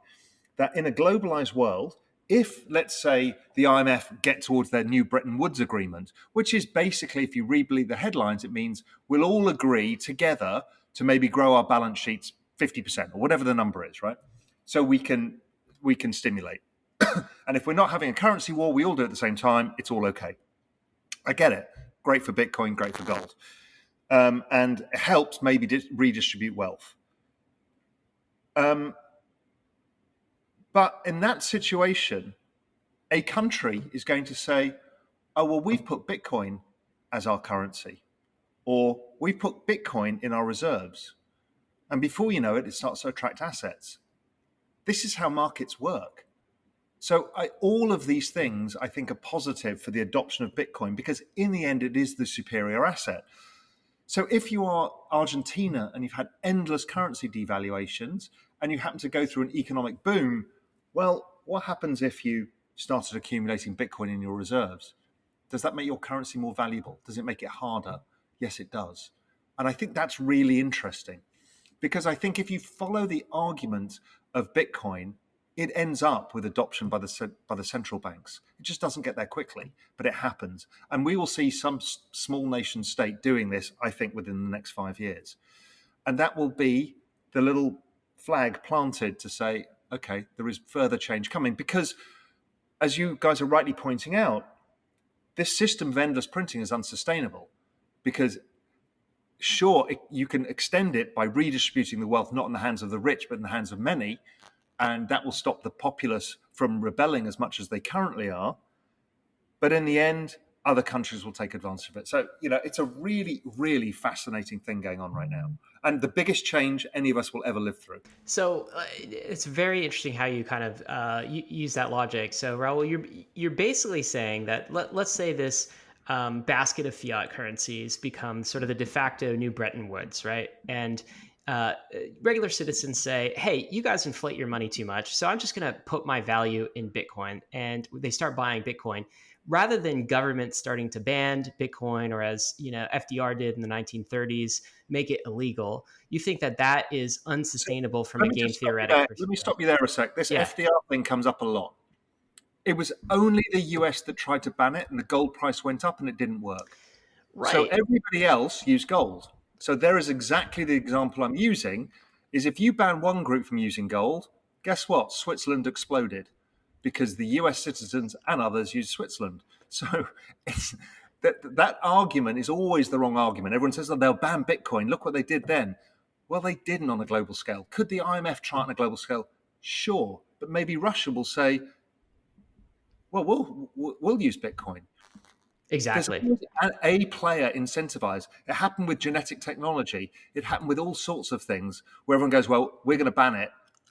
that in a globalized world, if, let's say, the IMF get towards their new Bretton Woods agreement, which is basically, if you read the headlines, it means we'll all agree together to maybe grow our balance sheets 50% or whatever the number is, right? So we can stimulate. And if we're not having a currency war, we all do it at the same time, it's all okay. I get it. Great for Bitcoin, great for gold. And it helps maybe redistribute wealth. But in that situation, a country is going to say, oh, well, we've put Bitcoin as our currency, or we've put Bitcoin in our reserves. And before you know it, it starts to attract assets. This is how markets work. So all of these things, I think, are positive for the adoption of Bitcoin because in the end, it is the superior asset. So if you are Argentina and you've had endless currency devaluations and you happen to go through an economic boom, well, what happens if you started accumulating Bitcoin in your reserves? Does that make your currency more valuable? Does it make it harder? Yes, it does. And I think that's really interesting because I think if you follow the argument of Bitcoin, it ends up with adoption by the central banks. It just doesn't get there quickly, but it happens. And we will see some small nation state doing this, I think, within the next 5 years. And that will be the little flag planted to say, okay, there is further change coming. Because, as you guys are rightly pointing out, this system of endless printing is unsustainable. Because sure, you can extend it by redistributing the wealth, not in the hands of the rich, but in the hands of many, and that will stop the populace from rebelling as much as they currently are. But in the end, other countries will take advantage of it. So, it's a really, really fascinating thing going on right now, and the biggest change any of us will ever live through. So it's very interesting how you kind of use that logic. So Raoul, you're basically saying that let's say this basket of fiat currencies becomes sort of the de facto new Bretton Woods, right? And regular citizens say, hey, you guys inflate your money too much, so I'm just going to put my value in Bitcoin. And they start buying Bitcoin. Rather than government starting to ban Bitcoin, or as FDR did in the 1930s, make it illegal, you think that is unsustainable from a game theoretic perspective? Let me stop you there a sec. This FDR thing comes up a lot. It was only the US that tried to ban it, and the gold price went up, and it didn't work. Right. So everybody else used gold. So there is exactly the example I'm using, is if you ban one group from using gold, guess what? Switzerland exploded because the US citizens and others use Switzerland. So that argument is always the wrong argument. Everyone says, they'll ban Bitcoin. Look what they did then. Well, they didn't on a global scale. Could the IMF try it on a global scale? Sure. But maybe Russia will say, well, we'll use Bitcoin. Exactly. A player incentivized. It happened with genetic technology. It happened with all sorts of things where everyone goes, well, we're going to ban it.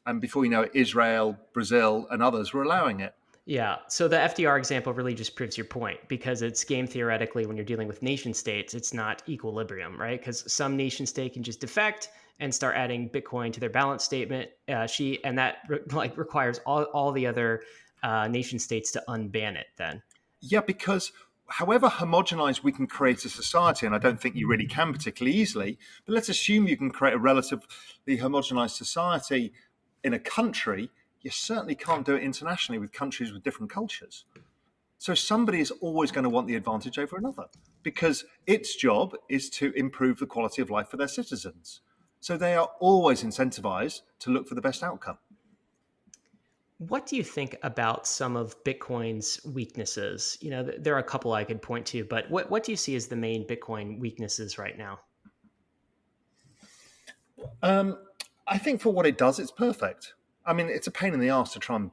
And before you know it, Israel, Brazil, and others were allowing it. Yeah. So the FDR example really just proves your point, because it's game theoretically, when you're dealing with nation states, it's not equilibrium, right? Because some nation state can just defect and start adding Bitcoin to their balance statement sheet, and that requires all the other nation states to unban it then. Yeah, because however homogenized we can create a society, and I don't think you really can particularly easily, but let's assume you can create a relatively homogenized society in a country, you certainly can't do it internationally with countries with different cultures. So somebody is always going to want the advantage over another, because its job is to improve the quality of life for their citizens. So they are always incentivized to look for the best outcome. What do you think about some of Bitcoin's weaknesses? There are a couple I could point to, but what do you see as the main Bitcoin weaknesses right now? I think for what it does, it's perfect. I mean, it's a pain in the arse to try and,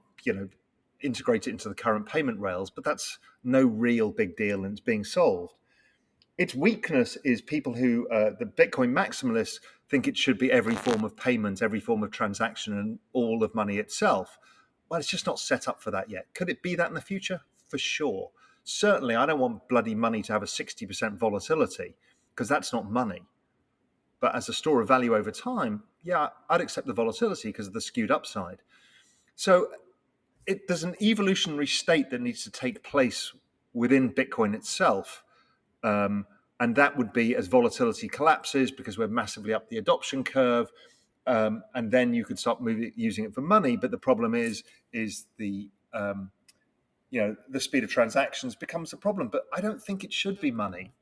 integrate it into the current payment rails, but that's no real big deal, and it's being solved. Its weakness is people who, the Bitcoin maximalists, think it should be every form of payment, every form of transaction, and all of money itself. Well, it's just not set up for that yet. Could it be that in the future? For sure. Certainly, I don't want bloody money to have a 60% volatility, because that's not money. But as a store of value over time, yeah, I'd accept the volatility because of the skewed upside. So there's an evolutionary state that needs to take place within Bitcoin itself. And that would be as volatility collapses, because we're massively up the adoption curve. And then you could start using it for money. But the problem is the speed of transactions becomes a problem. But I don't think it should be money.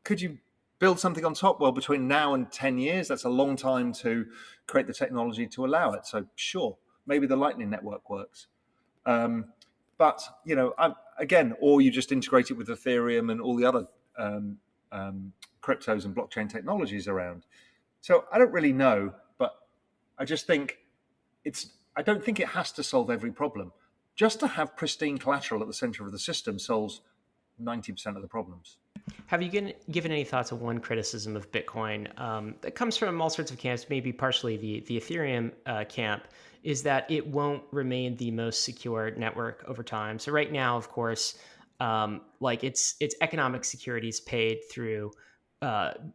Could you build something on top? Well, between now and 10 years, that's a long time to create the technology to allow it. So sure, maybe the Lightning Network works. But, again, or you just integrate it with Ethereum and all the other cryptos and blockchain technologies around. So I don't really know, but I just think I don't think it has to solve every problem. Just to have pristine collateral at the center of the system solves 90% of the problems. Have you given any thoughts on one criticism of Bitcoin that comes from all sorts of camps, maybe partially the Ethereum camp, is that it won't remain the most secure network over time? So right now, of course, its economic security is paid through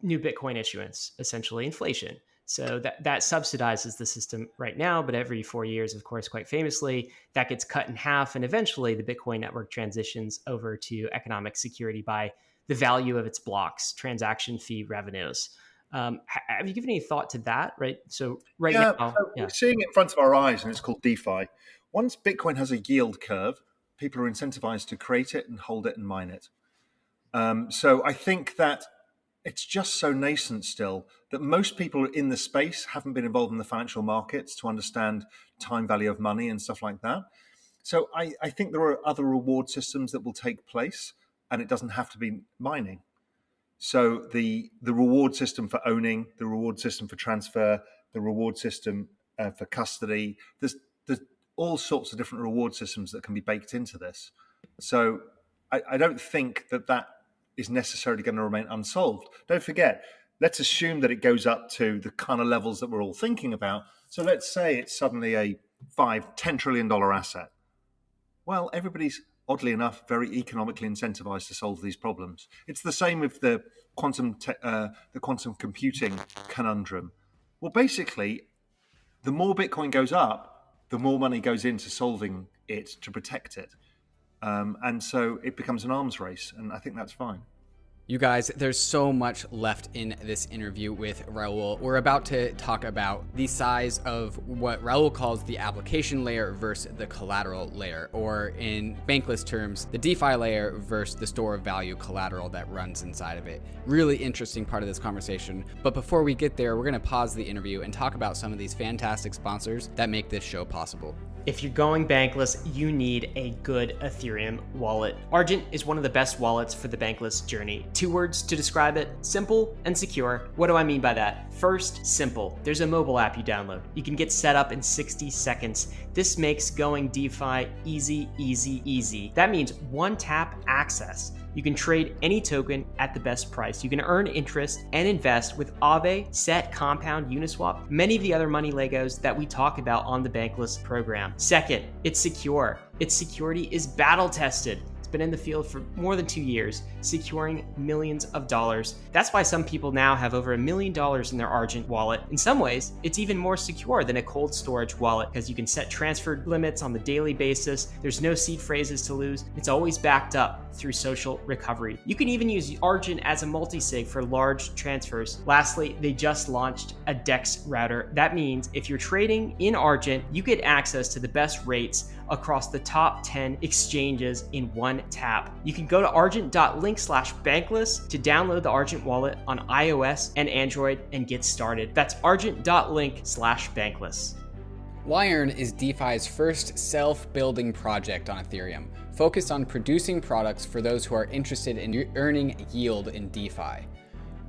new Bitcoin issuance, essentially inflation. So that subsidizes the system right now, but every 4 years, of course, quite famously, that gets cut in half, and eventually the Bitcoin network transitions over to economic security by the value of its blocks, transaction fee revenues. Have you given any thought to that? Right. So now, we're seeing it in front of our eyes, and it's called DeFi. Once Bitcoin has a yield curve, people are incentivized to create it and hold it and mine it. So I think that it's just so nascent still that most people in the space haven't been involved in the financial markets to understand time value of money and stuff like that. So I think there are other reward systems that will take place, and it doesn't have to be mining. So the reward system for owning, the reward system for transfer, the reward system for custody, there's all sorts of different reward systems that can be baked into this. So I don't think that is necessarily going to remain unsolved. Don't forget, let's assume that it goes up to the kind of levels that we're all thinking about. So let's say it's suddenly a $10 trillion asset. Well, everybody's, oddly enough, very economically incentivized to solve these problems. It's the same with the quantum computing conundrum. Well, basically, the more Bitcoin goes up, the more money goes into solving it to protect it. And so it becomes an arms race, and I think that's fine. You guys, there's so much left in this interview with Raoul. We're about to talk about the size of what Raoul calls the application layer versus the collateral layer, or in Bankless terms, the DeFi layer versus the store of value collateral that runs inside of it. Really interesting part of this conversation. But before we get there, we're going to pause the interview and talk about some of these fantastic sponsors that make this show possible. If you're going bankless, you need a good Ethereum wallet. Argent is one of the best wallets for the bankless journey. 2 words to describe it: simple and secure. What do I mean by that? First, simple. There's a mobile app you download. You can get set up in 60 seconds. This makes going DeFi easy, easy, easy. That means one tap access. You can trade any token at the best price. You can earn interest and invest with Aave, Set, Compound, Uniswap, many of the other money Legos that we talk about on the Bankless program. Second, it's secure. Its security is battle tested. It's been in the field for more than 2 years, securing millions of dollars. That's why some people now have over $1 million in their Argent wallet. In some ways, it's even more secure than a cold storage wallet because you can set transfer limits on the daily basis. There's no seed phrases to lose. It's always backed up through social recovery. You can even use Argent as a multi-sig for large transfers. Lastly, they just launched a DEX router. That means if you're trading in Argent, you get access to the best rates across the top 10 exchanges in one tap. You can go to argent.link/bankless to download the Argent wallet on iOS and Android and get started. That's argent.link/bankless. YEARN is DeFi's first self-building project on Ethereum, focused on producing products for those who are interested in earning yield in DeFi.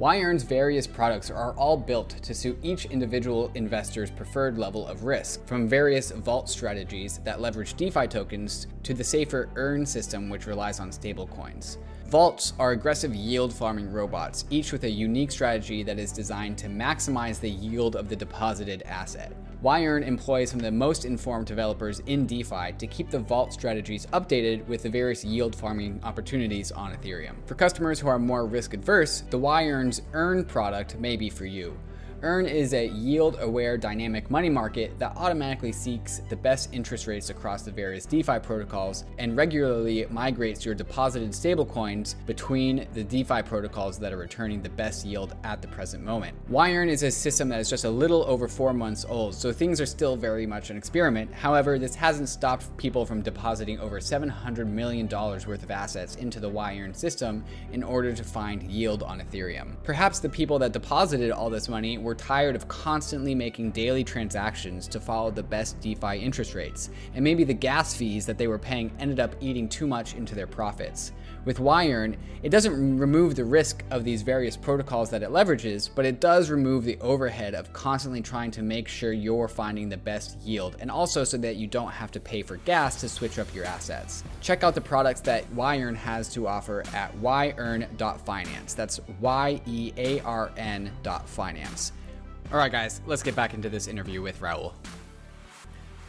YEARN's various products are all built to suit each individual investor's preferred level of risk, from various vault strategies that leverage DeFi tokens to the safer earn system which relies on stablecoins. Vaults are aggressive yield farming robots, each with a unique strategy that is designed to maximize the yield of the deposited asset. YEARN employs some of the most informed developers in DeFi to keep the vault strategies updated with the various yield farming opportunities on Ethereum. For customers who are more risk adverse, the YEARN's Earn product may be for you. Earn is a yield-aware dynamic money market that automatically seeks the best interest rates across the various DeFi protocols and regularly migrates your deposited stablecoins between the DeFi protocols that are returning the best yield at the present moment. YEARN is a system that is just a little over 4 months old, so things are still very much an experiment. However, this hasn't stopped people from depositing over $700 million worth of assets into the YEARN system in order to find yield on Ethereum. Perhaps the people that deposited all this money were tired of constantly making daily transactions to follow the best DeFi interest rates, and maybe the gas fees that they were paying ended up eating too much into their profits. With YEARN, it doesn't remove the risk of these various protocols that it leverages, but it does remove the overhead of constantly trying to make sure you're finding the best yield, and also so that you don't have to pay for gas to switch up your assets. Check out the products that YEARN has to offer at yearn.finance. That's YEARN.finance. All right, guys, let's get back into this interview with Raoul.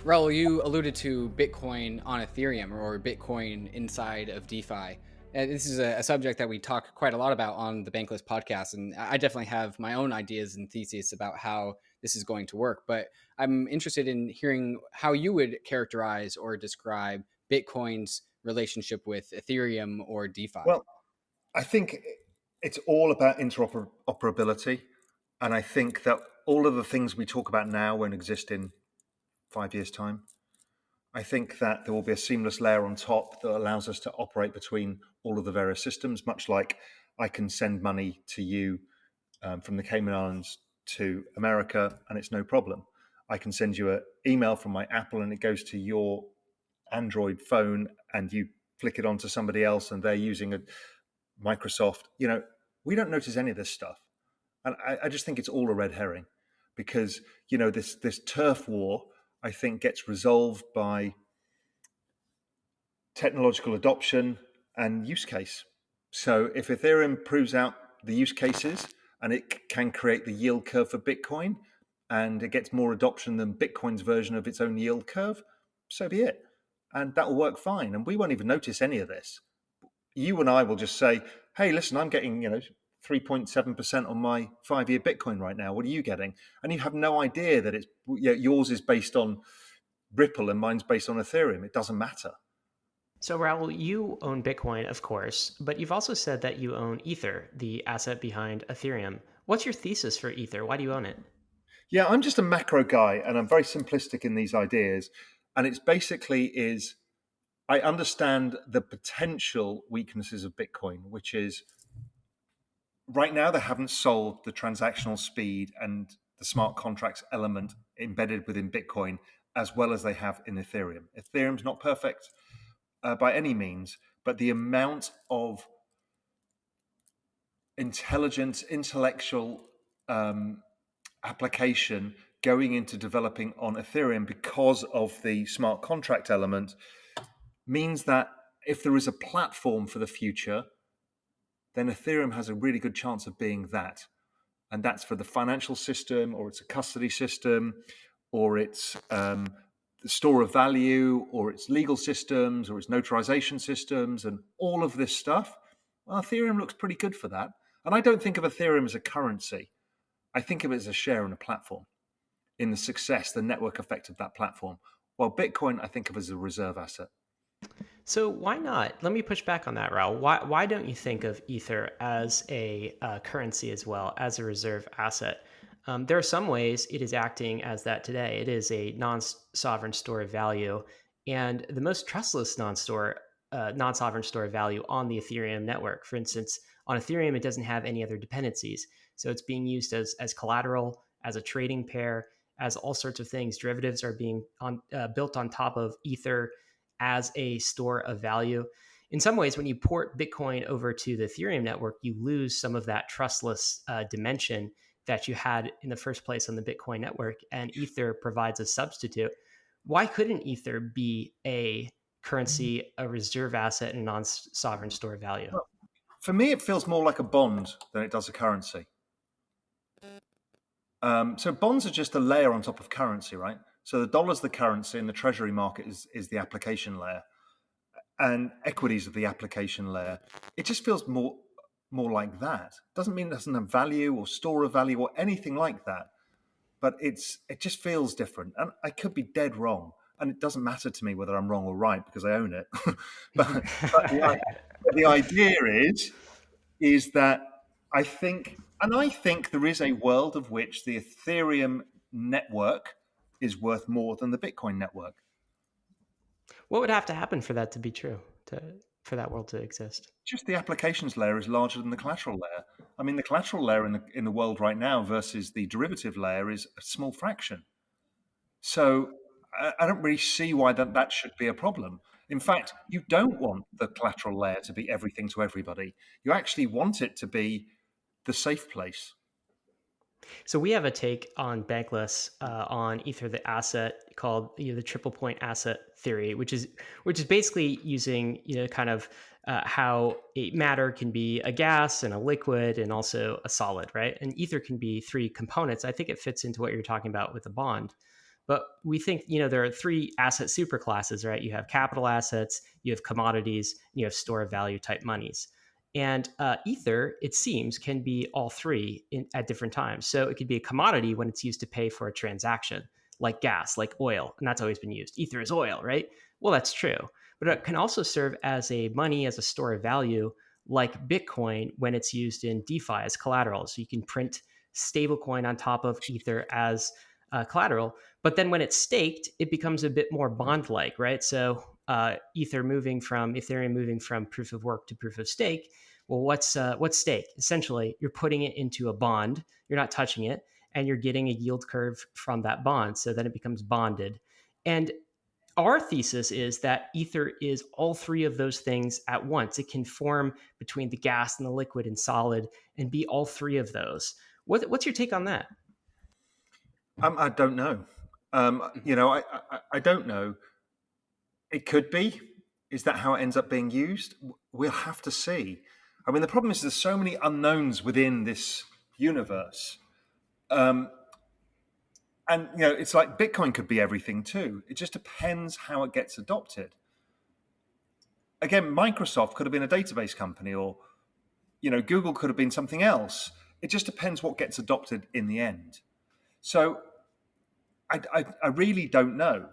Raoul, you alluded to Bitcoin on Ethereum, or Bitcoin inside of DeFi. And this is a subject that we talk quite a lot about on the Bankless podcast, and I definitely have my own ideas and theses about how this is going to work. But I'm interested in hearing how you would characterize or describe Bitcoin's relationship with Ethereum or DeFi. Well, I think it's all about interoperability. And I think that all of the things we talk about now won't exist in 5 years' time. I think that there will be a seamless layer on top that allows us to operate between all of the various systems, much like I can send money to you from the Cayman Islands to America, and it's no problem. I can send you an email from my Apple, and it goes to your Android phone, and you flick it onto somebody else, and they're using a Microsoft. We don't notice any of this stuff, and I just think it's all a red herring, because this turf war, I think, gets resolved by technological adoption and use case. So if Ethereum proves out the use cases and it can create the yield curve for Bitcoin, and it gets more adoption than Bitcoin's version of its own yield curve, so be it. And that will work fine. And we won't even notice any of this. You and I will just say, hey, listen, I'm getting 3.7% on my 5-year Bitcoin right now. What are you getting? And you have no idea that yours is based on Ripple and mine's based on Ethereum. It doesn't matter. So, Raoul, you own Bitcoin, of course, but you've also said that you own Ether, the asset behind Ethereum. What's your thesis for Ether? Why do you own it? Yeah, I'm just a macro guy, and I'm very simplistic in these ideas. And it's basically I understand the potential weaknesses of Bitcoin, which is right now they haven't solved the transactional speed and the smart contracts element embedded within Bitcoin as well as they have in Ethereum. Ethereum's not perfect by any means, but the amount of intellectual application going into developing on Ethereum because of the smart contract element means that if there is a platform for the future, then Ethereum has a really good chance of being that. And that's for the financial system, or it's a custody system, or it's the store of value, or it's legal systems, or it's notarization systems, and all of this stuff. Well, Ethereum looks pretty good for that. And I don't think of Ethereum as a currency. I think of it as a share in a platform, in the success, the network effect of that platform. While Bitcoin, I think of as a reserve asset. So why not? Let me push back on that, Raoul. Why don't you think of Ether as a currency as well, as a reserve asset? There are some ways it is acting as that today. It is a non-sovereign store of value, and the most trustless non-sovereign store of value on the Ethereum network. For instance, on Ethereum, it doesn't have any other dependencies, so it's being used as collateral, as a trading pair, as all sorts of things. Derivatives are being built on top of Ether as a store of value. In some ways, when you port Bitcoin over to the Ethereum network, you lose some of that trustless dimension that you had in the first place on the Bitcoin network, and Ether provides a substitute. Why couldn't Ether be a currency, a reserve asset, and a non-sovereign store of value? Well, for me, it feels more like a bond than it does a currency. So bonds are just a layer on top of currency, right? So the dollar's the currency, and the treasury market is the application layer, and equities are the application layer. It just feels more like that. Doesn't mean it doesn't have value or store of value or anything like that, but it just feels different. And I could be dead wrong, and it doesn't matter to me whether I'm wrong or right because I own it. but the idea is that I think there is a world of which the Ethereum network is worth more than the Bitcoin network. What would have to happen for that to be true, for that world to exist? Just the applications layer is larger than the collateral layer. I mean, the collateral layer in the world right now versus the derivative layer is a small fraction. So I don't really see why that should be a problem. In fact, you don't want the collateral layer to be everything to everybody. You actually want it to be the safe place. So we have a take on Bankless on Ether, the asset called the triple point asset theory, which is basically using kind of how matter can be a gas and a liquid and also a solid, right? And Ether can be three components. I think it fits into what you're talking about with the bond. But we think there are three asset superclasses, right? You have capital assets, you have commodities, and you have store of value type monies. And Ether, it seems, can be all three at different times. So it could be a commodity when it's used to pay for a transaction, like gas, like oil, and that's always been used. Ether is oil, right? Well, that's true. But it can also serve as a money, as a store of value, like Bitcoin when it's used in DeFi as collateral. So you can print stablecoin on top of Ether as collateral. But then when it's staked, it becomes a bit more bond-like, right? So Ethereum moving from proof of work to proof of stake, Well, what's stake? Essentially, you're putting it into a bond. You're not touching it, and you're getting a yield curve from that bond. So then it becomes bonded. And our thesis is that Ether is all three of those things at once. It can form between the gas and the liquid and solid and be all three of those. What's your take on that? I don't know. I don't know. It could be. Is that how it ends up being used? We'll have to see. I mean, the problem is there's so many unknowns within this universe. And it's like Bitcoin could be everything too. It just depends how it gets adopted. Again, Microsoft could have been a database company, or Google could have been something else. It just depends what gets adopted in the end. So I really don't know.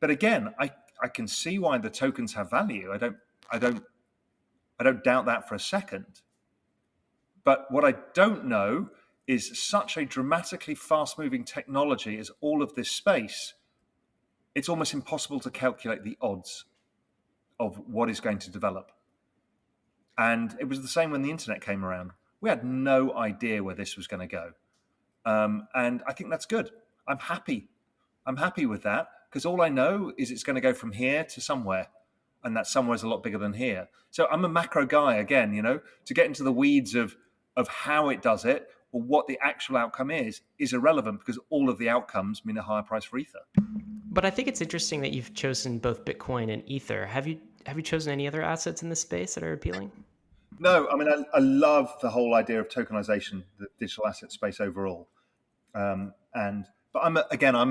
But again, I can see why the tokens have value. I don't doubt that for a second. But what I don't know is such a dramatically fast-moving technology as all of this space, it's almost impossible to calculate the odds of what is going to develop. And it was the same when the internet came around. We had no idea where this was going to go. And I think that's good. I'm happy with that, because all I know is it's going to go from here to somewhere. And that somewhere is a lot bigger than here. So I'm a macro guy again, to get into the weeds of how it does it or what the actual outcome is irrelevant, because all of the outcomes mean a higher price for Ether. But I think it's interesting that you've chosen both Bitcoin and Ether. Have you chosen any other assets in this space that are appealing? No, I mean, I love the whole idea of tokenization, the digital asset space overall. But I'm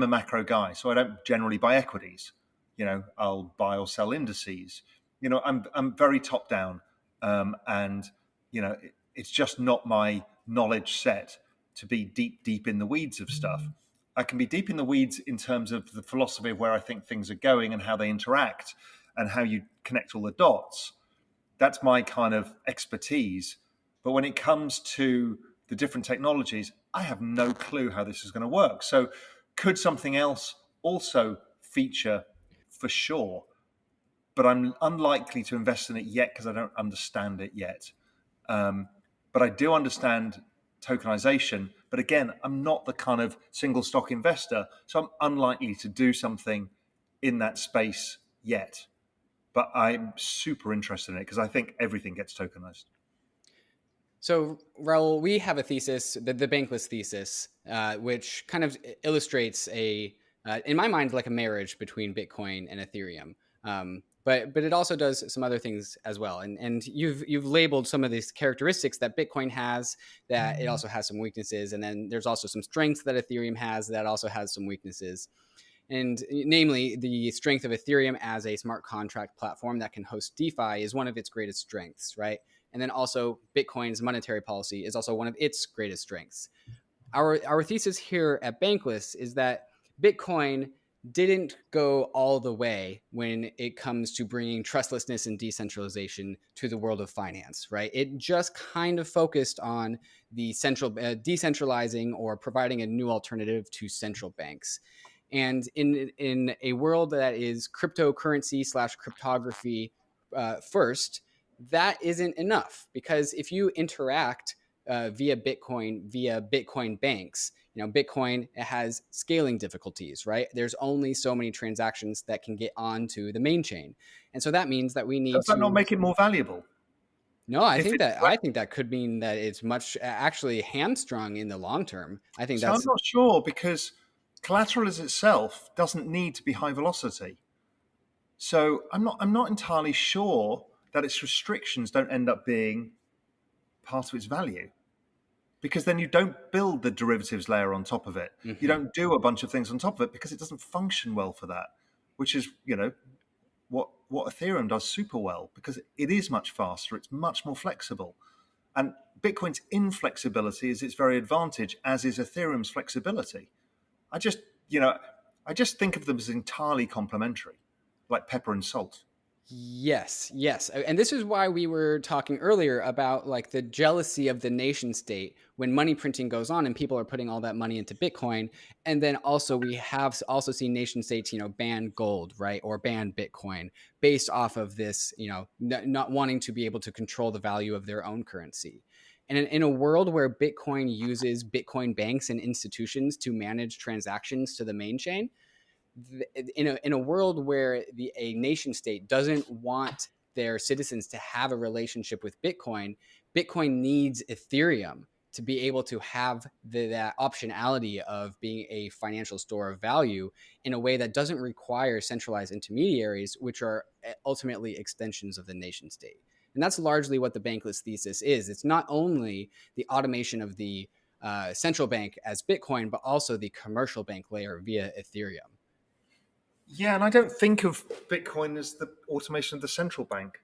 a macro guy, so I don't generally buy equities. I'll buy or sell indices. I'm very top down, and it's just not my knowledge set to be deep in the weeds of stuff. I can be deep in the weeds in terms of the philosophy of where I think things are going and how they interact and how you connect all the dots. That's my kind of expertise. But when it comes to the different technologies, I have no clue how this is going to work. So could something else also feature? For sure. But I'm unlikely to invest in it yet because I don't understand it yet. But I do understand tokenization. But again, I'm not the kind of single stock investor, so I'm unlikely to do something in that space yet. But I'm super interested in it because I think everything gets tokenized. So, Raoul, we have a thesis, the Bankless thesis, which kind of illustrates in my mind, like a marriage between Bitcoin and Ethereum. But it also does some other things as well. And you've labeled some of these characteristics that Bitcoin has, that it also has some weaknesses. And then there's also some strengths that Ethereum has that also has some weaknesses. And namely, the strength of Ethereum as a smart contract platform that can host DeFi is one of its greatest strengths, right? And then also Bitcoin's monetary policy is also one of its greatest strengths. Our thesis here at Bankless is that Bitcoin didn't go all the way when it comes to bringing trustlessness and decentralization to the world of finance, right? It just kind of focused on the decentralizing or providing a new alternative to central banks. And in a world that is cryptocurrency / cryptography first, that isn't enough, because if you interact via Bitcoin banks, Bitcoin has scaling difficulties, right? There's only so many transactions that can get onto the main chain. And so that means that we need Does that not make it more valuable? No, I think that could mean that it's much actually hamstrung in the long term. I think I'm not sure, because collateral as itself doesn't need to be high velocity. So I'm not entirely sure that its restrictions don't end up being part of its value, because then you don't build the derivatives layer on top of it. Mm-hmm. You don't do a bunch of things on top of it because it doesn't function well for that, which is, what Ethereum does super well, because it is much faster. It's much more flexible. And Bitcoin's inflexibility is its very advantage, as is Ethereum's flexibility. I just think of them as entirely complementary, like pepper and salt. Yes. And this is why we were talking earlier about like the jealousy of the nation state when money printing goes on and people are putting all that money into Bitcoin. And then also we have also seen nation states, ban gold, right? Or ban Bitcoin based off of this, not wanting to be able to control the value of their own currency. And in a world where Bitcoin uses Bitcoin banks and institutions to manage transactions to the main chain, in a world where a nation state doesn't want their citizens to have a relationship with Bitcoin needs Ethereum to be able to have that optionality of being a financial store of value in a way that doesn't require centralized intermediaries, which are ultimately extensions of the nation state. And that's largely what the Bankless thesis is. It's not only the automation of the central bank as Bitcoin, but also the commercial bank layer via Ethereum. Yeah, and I don't think of Bitcoin as the automation of the central bank.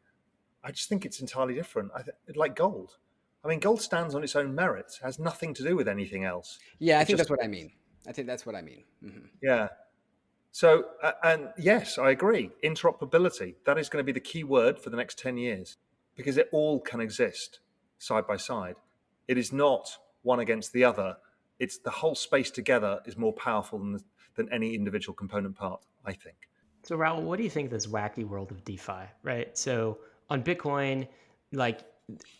I just think it's entirely different. Like gold. I mean, gold stands on its own merits. It has nothing to do with anything else. Yeah, I think Just, that's what I mean. Mm-hmm. yeah. So, and yes, I agree. Interoperability, that is going to be the key word for the next 10 years because it all can exist side by side. It is not one against the other. It's the whole space together is more powerful than any individual component part, I think. So Raul, what do you think of this wacky world of DeFi, right? So on Bitcoin, like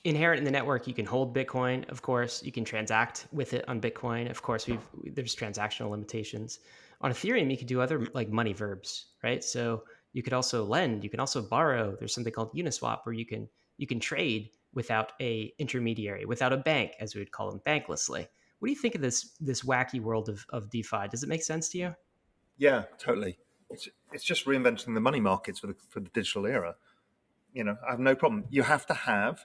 inherent in the network, you can hold Bitcoin, of course, you can transact with it on Bitcoin. Of course, there's transactional limitations. On Ethereum, you can do other like money verbs, right? So you could also lend, you can also borrow. There's something called Uniswap where you can trade without a intermediary, without a bank, as we would call them, banklessly. What do you think of this wacky world of DeFi? Does it make sense to you? Yeah, totally. It's just reinventing the money markets for the digital era. I have no problem. You have to have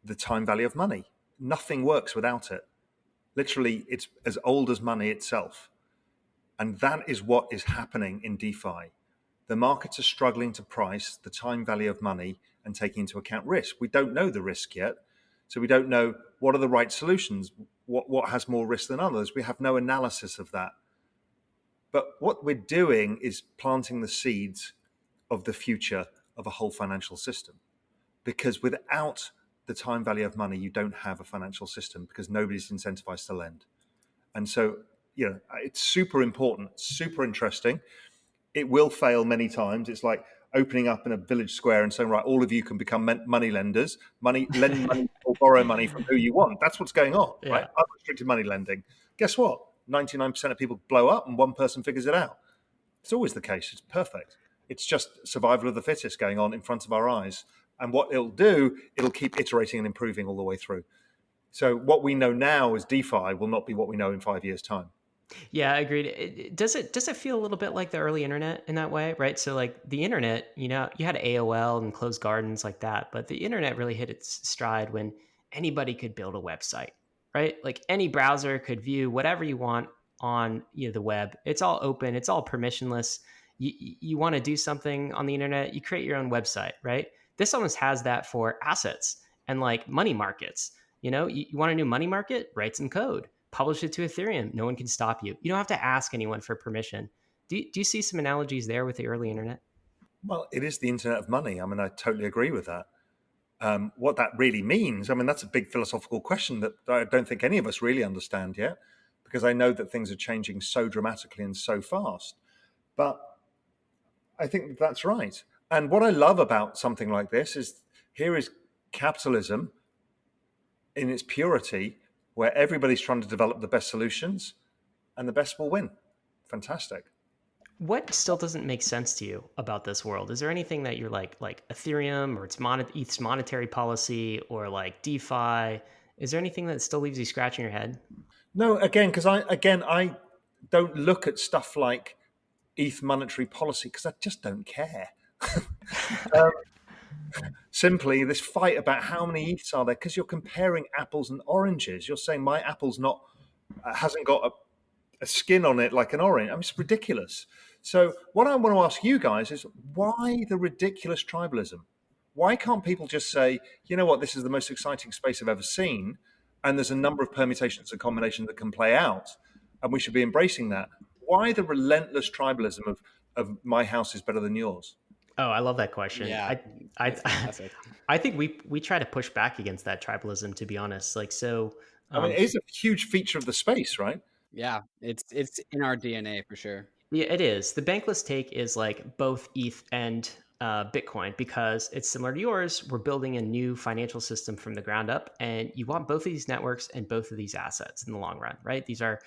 the time value of money. Nothing works without it. Literally, it's as old as money itself. And that is what is happening in DeFi. The markets are struggling to price the time value of money and taking into account risk. We don't know the risk yet. So we don't know what are the right solutions, what has more risk than others. We have no analysis of that. But what we're doing is planting the seeds of the future of a whole financial system. Because without the time value of money, you don't have a financial system because nobody's incentivized to lend. And so, it's super important, super interesting. It will fail many times. It's like opening up in a village square and saying, right, all of you can become money lenders, lend money or borrow money from who you want. That's what's going on, Yeah. right? Unrestricted money lending. Guess what? 99% of people blow up and one person figures it out. It's always the case. It's perfect. It's just survival of the fittest going on in front of our eyes. And what it'll do, it'll keep iterating and improving all the way through. So what we know now as DeFi will not be what we know in 5 years' time. Yeah, agreed. Does it feel a little bit like the early internet in that way, right? So like the internet, you had AOL and closed gardens like that, but the internet really hit its stride when anybody could build a website, right? Like any browser could view whatever you want on the web. It's all open, it's all permissionless. You want to do something on the internet, you create your own website, right? This almost has that for assets and like money markets. You want a new money market? Write some code, publish it to Ethereum. No one can stop you. You don't have to ask anyone for permission. Do you see some analogies there with the early internet? Well, it is the internet of money. I mean, I totally agree with that. What that really means, I mean, that's a big philosophical question that I don't think any of us really understand yet, because I know that things are changing so dramatically and so fast. But I think that's right. And what I love about something like this is here is capitalism in its purity, where everybody's trying to develop the best solutions and the best will win. Fantastic. What still doesn't make sense to you about this world? Is there anything that you're like Ethereum or ETH's monetary policy or like DeFi? Is there anything that still leaves you scratching your head? No, again, because I don't look at stuff like ETH monetary policy because I just don't care. Simply this fight about how many ETHs are there, because you're comparing apples and oranges. You're saying my apple's not hasn't got a skin on it like an orange. I mean, it's ridiculous. So what I want to ask you guys is why the ridiculous tribalism? Why can't people just say, you know what, this is the most exciting space I've ever seen, and there's a number of permutations and combinations that can play out, and we should be embracing that? Why the relentless tribalism of my house is better than yours? Oh, I love that question. Yeah, that's I, fantastic. I think we try to push back against that tribalism, to be honest. Like, so, I mean, it is a huge feature of the space, right? Yeah, it's in our DNA for sure. yeah, it is. The bankless take is like both ETH and Bitcoin because it's similar to yours. We're building a new financial system from the ground up, and you want both of these networks and both of these assets in the long run, right? These are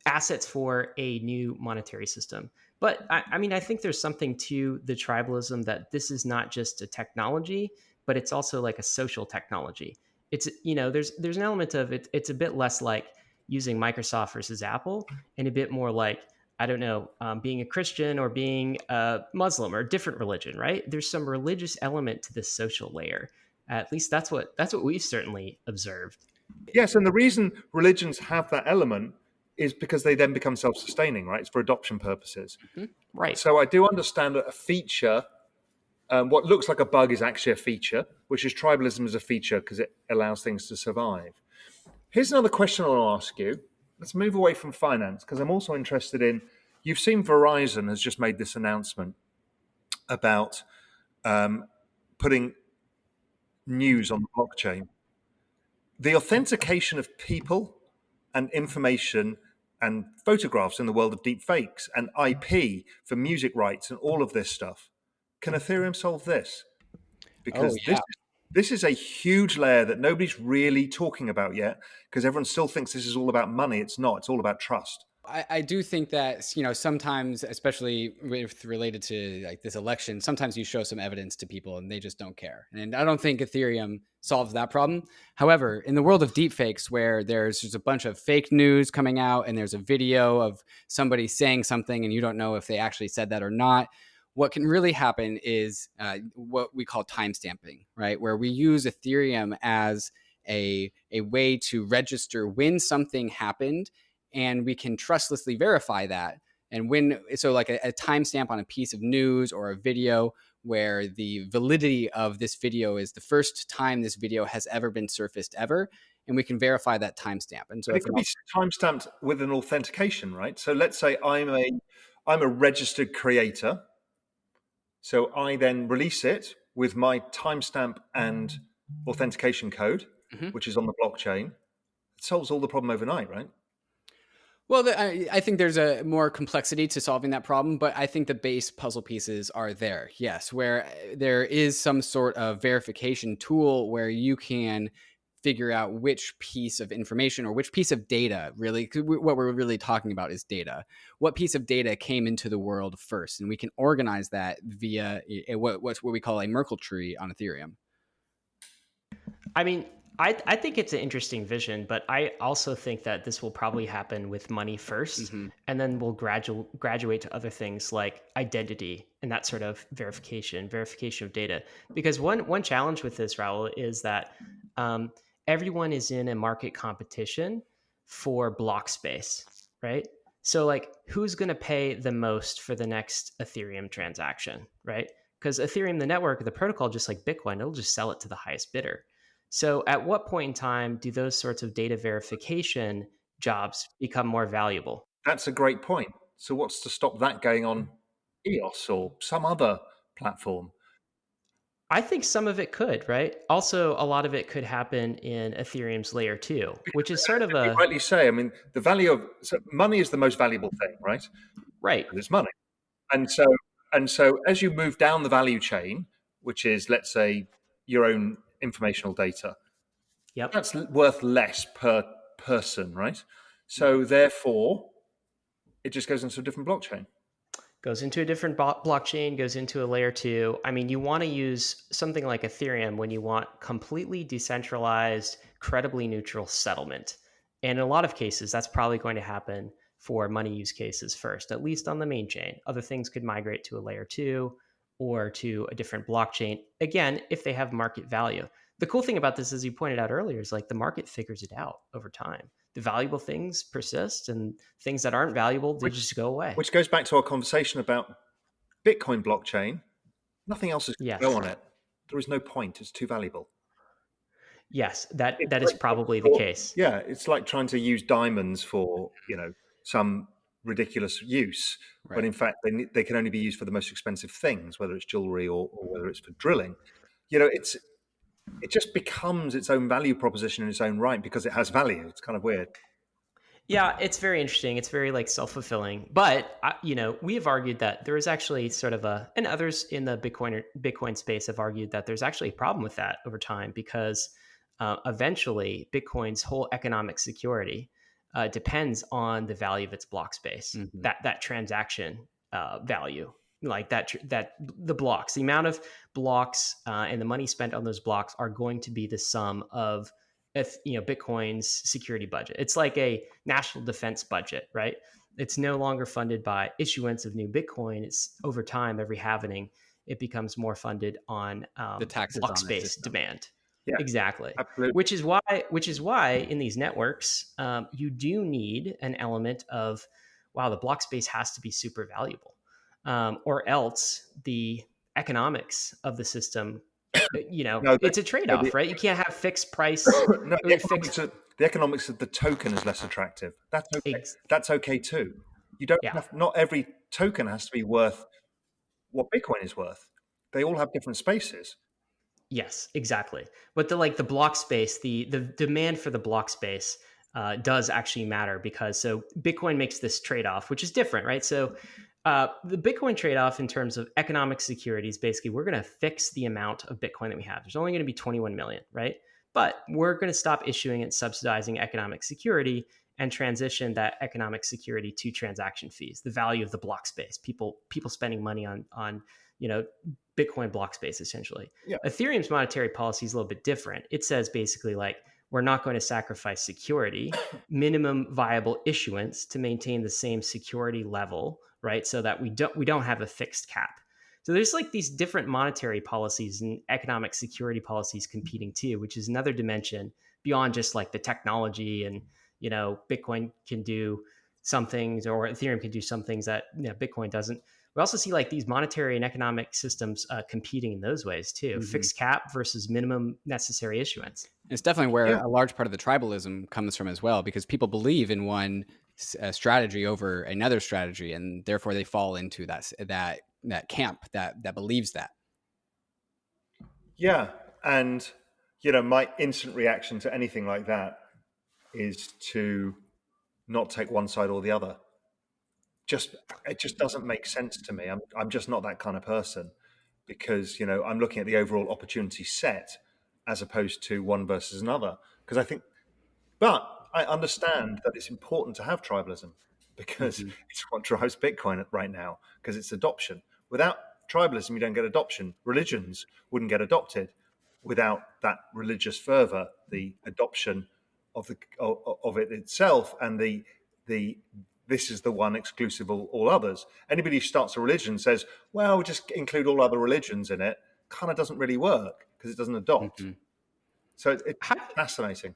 assets for a new monetary system. But I mean, I think there's something to the tribalism that this is not just a technology, but it's also like a social technology. It's there's an element of it. It's a bit less like using Microsoft versus Apple, and a bit more like I don't know, being a Christian or being a Muslim or a different religion, right? There's some religious element to this social layer. At least that's what we've certainly observed. Yes, and the reason religions have that element is because they then become self-sustaining, right? It's for adoption purposes. Right. So I do understand that a feature, what looks like a bug is actually a feature, which is tribalism is a feature because it allows things to survive. Here's another question I'll ask you. Let's move away from finance because I'm also interested in, you've seen Verizon has just made this announcement about putting news on the blockchain. The authentication of people and information and photographs in the world of deep fakes and IP for music rights and all of this stuff. Can Ethereum solve this? Oh Because yeah. this is a huge layer that nobody's really talking about yet because everyone still thinks this is all about money. It's not. It's all about trust. I do think that sometimes, especially with related to like this election, sometimes you show some evidence to people and they just don't care. And I don't think Ethereum solves that problem. However, in the world of deepfakes, where there's just a bunch of fake news coming out and there's a video of somebody saying something and you don't know if they actually said that or not, what can really happen is what we call timestamping, right? Where we use Ethereum as a way to register when something happened, and we can trustlessly verify that. And like a timestamp on a piece of news or a video where the validity of this video is the first time this video has ever been surfaced ever, and we can verify that timestamp. And so But it could be timestamped with an authentication, right? So let's say I'm a registered creator. So I then release it with my timestamp and authentication code, which is on the blockchain. It solves all the problem overnight, right? Well, I think there's a more complexity to solving that problem, but I think the base puzzle pieces are there. Yes, where there is some sort of verification tool where you can figure out which piece of information or which piece of data really, 'cause what we're really talking about is data. What piece of data came into the world first, and we can organize that via what we call a Merkle tree on Ethereum. I mean, I think it's an interesting vision, but I also think that this will probably happen with money 1st, and then we'll graduate to other things like identity and that sort of verification of data. Because one challenge with this, Raul, is that everyone is in a market competition for block space, right? So, like, who's going to pay the most for the next Ethereum transaction, right? Because Ethereum, the network, the protocol, just like Bitcoin, it'll just sell it to the highest bidder. So, at what point in time do those sorts of data verification jobs become more valuable? That's a great point. So what's to stop that going on EOS or some other platform? I think some of it could, right? Also, a lot of it could happen in Ethereum's layer 2, which is sort of You a rightly say, I mean, the value of money is the most valuable thing, right? right. Because it's money. And so as you move down the value chain, which is let's say your own informational data, Yep. that's worth less per person, right? So therefore, it just goes into a different blockchain. Goes into a different blockchain, goes into a layer 2. I mean, you want to use something like Ethereum when you want completely decentralized, credibly neutral settlement. And in a lot of cases, that's probably going to happen for money use cases first, at least on the main chain. Other things could migrate to a layer 2 or to a different blockchain. Again, if they have market value. The cool thing about this, as you pointed out earlier, is like the market figures it out over time. The valuable things persist, and things that aren't valuable, they just go away. Which goes back to our conversation about Bitcoin blockchain. Nothing else is going to Yes. go on it. There is no point. It's too valuable. Yes, that It's is like probably the case. yeah, it's like trying to use diamonds for some ridiculous use, Right. but in fact they can only be used for the most expensive things, whether it's jewelry or whether it's for drilling. It just becomes its own value proposition in its own right because it has value. It's kind of weird. Yeah, it's very interesting. It's very like self-fulfilling. But we have argued that there is actually sort of and others in the Bitcoin space have argued that there's actually a problem with that over time because eventually Bitcoin's whole economic security depends on the value of its block space, Mm-hmm. that transaction value, like that the blocks, the amount of blocks and the money spent on those blocks are going to be the sum of Bitcoin's security budget. It's like a national defense budget, right? It's no longer funded by issuance of new Bitcoin. It's over time, every halvening, it becomes more funded on The taxes block on the space system. demand. Yeah, Exactly. absolutely. Which is why in these networks, you do need an element of, wow, the block space has to be super valuable, or else the economics of the system, No, it's a trade-off, right? You can't have fixed price. no, the economics of the token is less attractive. That's okay. Ex- That's okay too. You don't yeah. have, not every token has to be worth what Bitcoin is worth. They all have different spaces. Yes, exactly. But the block space, the demand for the block space does actually matter because so Bitcoin makes this trade-off, which is different, right? So the Bitcoin trade-off in terms of economic security is basically we're going to fix the amount of Bitcoin that we have. There's only going to be 21 million, right? But we're going to stop issuing and subsidizing economic security and transition that economic security to transaction fees, the value of the block space, people spending money on Bitcoin block space essentially. Yeah. Ethereum's monetary policy is a little bit different. It says basically like we're not going to sacrifice security, minimum viable issuance to maintain the same security level, right? So that we don't have a fixed cap. So there's like these different monetary policies and economic security policies competing too, which is another dimension beyond just like the technology and Bitcoin can do some things or Ethereum can do some things that Bitcoin doesn't. We also see like these monetary and economic systems competing in those ways too. Mm-hmm. Fixed cap versus minimum necessary issuance. It's definitely where a large part of the tribalism comes from as well, because people believe in one strategy over another strategy, and therefore they fall into that camp that believes that. Yeah, and my instant reaction to anything like that is to not take one side or the other. It just doesn't make sense to me. I'm just not that kind of person because I'm looking at the overall opportunity set as opposed to one versus another. Because but I understand that it's important to have tribalism because it's what drives Bitcoin right now because it's adoption. Without tribalism, you don't get adoption. Religions wouldn't get adopted without that religious fervor, the adoption of it itself, and the this is the one exclusive of all others. Anybody who starts a religion says, well, we'll just include all other religions in it, kind of doesn't really work because it doesn't adopt. So it's fascinating.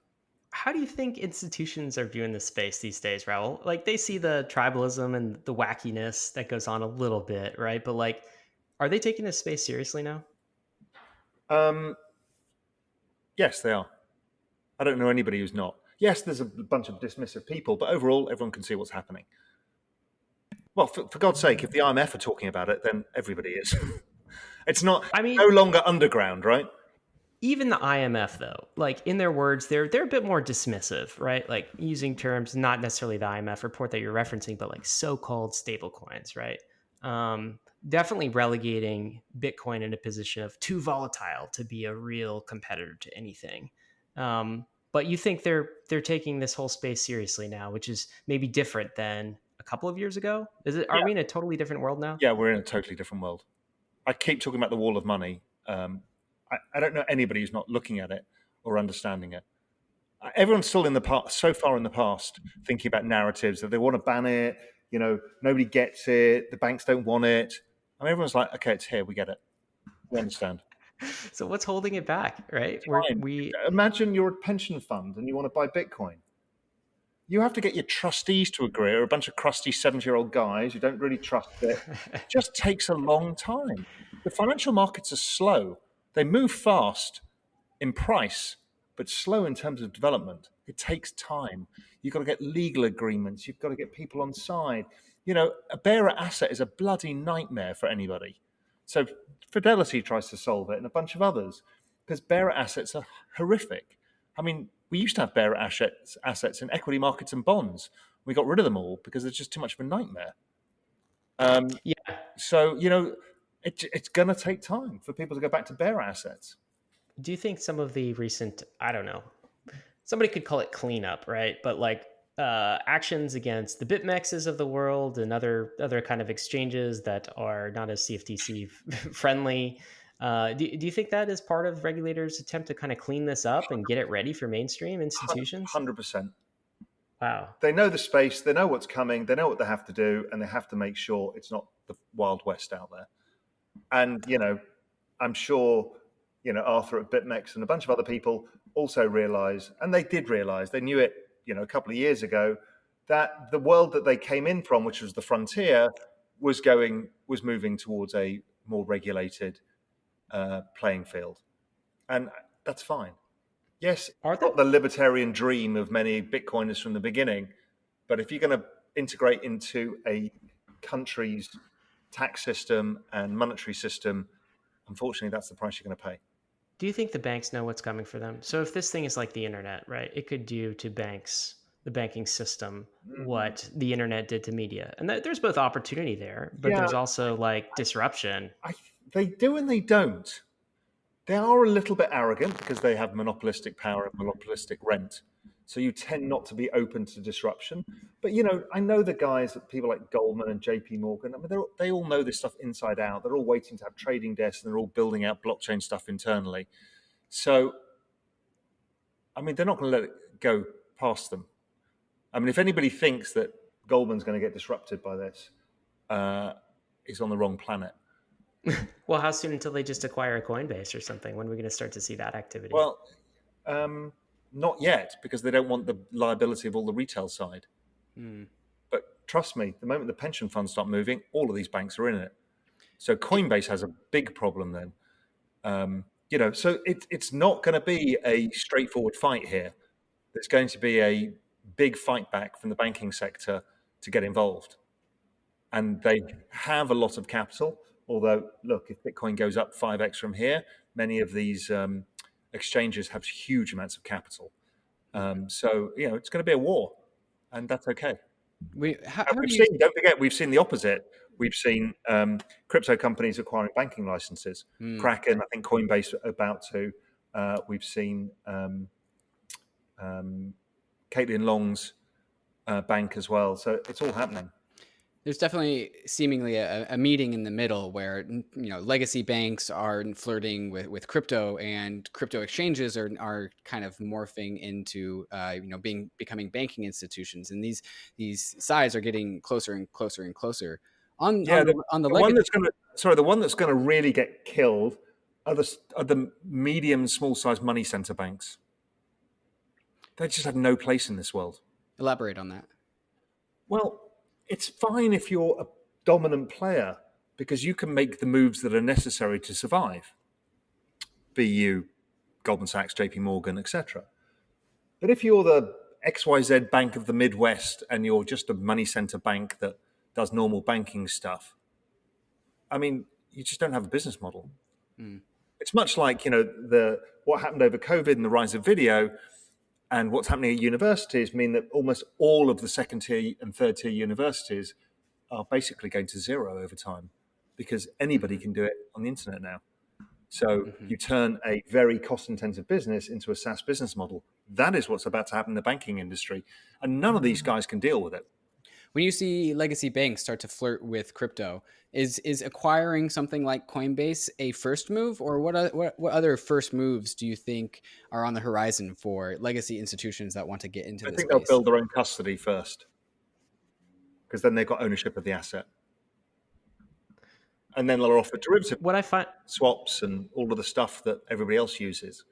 How do you think institutions are viewing this space these days, Raoul? Like they see the tribalism and the wackiness that goes on a little bit, right? But like, are they taking this space seriously now? Yes, they are. I don't know anybody who's not. Yes, there's a bunch of dismissive people, but overall, everyone can see what's happening. Well, for God's sake, if the IMF are talking about it, then everybody is. It's not. I mean, no longer underground, right? Even the IMF, though, like in their words, they're a bit more dismissive, right? Like using terms, not necessarily the IMF report that you're referencing, but like so-called stable coins, right? Definitely relegating Bitcoin in a position of too volatile to be a real competitor to anything. But you think they're taking this whole space seriously now, which is maybe different than a couple of years ago. Are we in a totally different world now? Yeah, we're in a totally different world. I keep talking about the wall of money. I don't know anybody who's not looking at it or understanding it. Everyone's still in the past, so far in the past, thinking about narratives that they want to ban it. Nobody gets it. The banks don't want it. I mean, everyone's like, okay, it's here. We get it. We understand. So what's holding it back, right? Imagine you're a pension fund and you want to buy Bitcoin. You have to get your trustees to agree, or a bunch of crusty 70-year-old guys who don't really trust it. It just takes a long time. The financial markets are slow. They move fast in price, but slow in terms of development. It takes time. You've got to get legal agreements. You've got to get people on side. A bearer asset is a bloody nightmare for anybody. So Fidelity tries to solve it and a bunch of others because bearer assets are horrific. I mean, we used to have bearer assets in equity markets and bonds. We got rid of them all because it's just too much of a nightmare. Yeah. So, it's going to take time for people to go back to bearer assets. Do you think some of the recent, I don't know, somebody could call it cleanup, right? But like actions against the BitMEXs of the world and other kind of exchanges that are not as CFTC friendly. Do you think that is part of regulators' attempt to kind of clean this up and get it ready for mainstream institutions? 100%. Wow. They know the space, they know what's coming, they know what they have to do, and they have to make sure it's not the Wild West out there. And, I'm sure, Arthur at BitMEX and a bunch of other people also realize, and they did realize, they knew it, a couple of years ago, that the world that they came in from, which was the frontier, was moving towards a more regulated playing field. And that's fine. Yes, it's not the libertarian dream of many Bitcoiners from the beginning, but if you're going to integrate into a country's tax system and monetary system, unfortunately, that's the price you're going to pay. Do you think the banks know what's coming for them? So if this thing is like the internet, right, it could do to banks, the banking system, what the internet did to media. And there's both opportunity there, but there's also like disruption. They do and they don't. They are a little bit arrogant because they have monopolistic power and monopolistic rent. So you tend not to be open to disruption. But, I know the guys, people like Goldman and JP Morgan, I mean, they all know this stuff inside out. They're all waiting to have trading desks and they're all building out blockchain stuff internally. So, I mean, they're not going to let it go past them. I mean, if anybody thinks that Goldman's going to get disrupted by this, he's on the wrong planet. Well, how soon until they just acquire a Coinbase or something? When are we going to start to see that activity? Well, not yet, because they don't want the liability of all the retail side. But trust me, the moment the pension funds start moving, all of these banks are in it. So Coinbase has a big problem then. So it's not going to be a straightforward fight here. There's going to be a big fight back from the banking sector to get involved. And they have a lot of capital. Although, look, if Bitcoin goes up 5x from here, many of these exchanges have huge amounts of capital. So, it's going to be a war, and that's okay. Don't forget, we've seen the opposite. We've seen crypto companies acquiring banking licenses. Kraken, I think Coinbase about to. We've seen Caitlin Long's bank as well. So it's all happening. There's definitely seemingly a meeting in the middle where legacy banks are flirting with crypto, and crypto exchanges are kind of morphing into becoming banking institutions, and these sides are getting closer and closer and closer. The one that's going to really get killed are the medium, small size money center banks. They just have no place in this world. Elaborate on that. Well, it's fine if you're a dominant player because you can make the moves that are necessary to survive. Be you Goldman Sachs, JP Morgan, etc. But if you're the XYZ Bank of the Midwest and you're just a money center bank that does normal banking stuff, I mean, you just don't have a business model. It's much like, what happened over COVID and the rise of video and what's happening at universities mean that almost all of the second tier and third tier universities are basically going to zero over time because anybody can do it on the internet now. So you turn a very cost-intensive business into a SaaS business model. That is what's about to happen in the banking industry. And none of these guys can deal with it. When you see legacy banks start to flirt with crypto, is acquiring something like Coinbase a first move, or what other first moves do you think are on the horizon for legacy institutions that want to get into this space? I think they'll build their own custody first, because then they've got ownership of the asset. And then they'll offer derivative swaps and all of the stuff that everybody else uses.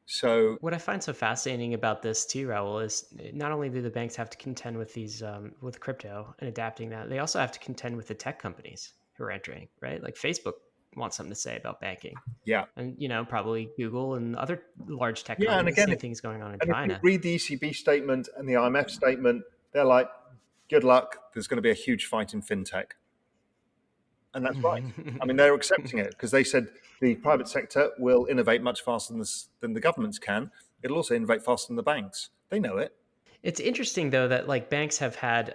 So what I find so fascinating about this too, Raoul, is not only do the banks have to contend with these with crypto and adapting that, they also have to contend with the tech companies who are entering, right? Like Facebook want something to say about banking. Yeah. And, probably Google and other large tech Yeah, and companies, again, same thing's going on in and if you China. read the ECB statement and the IMF statement, they're like, good luck, there's going to be a huge fight in fintech. And that's right. I mean, they're accepting it because they said the private sector will innovate much faster than the governments can. It'll also innovate faster than the banks. They know it. It's interesting though that like banks have had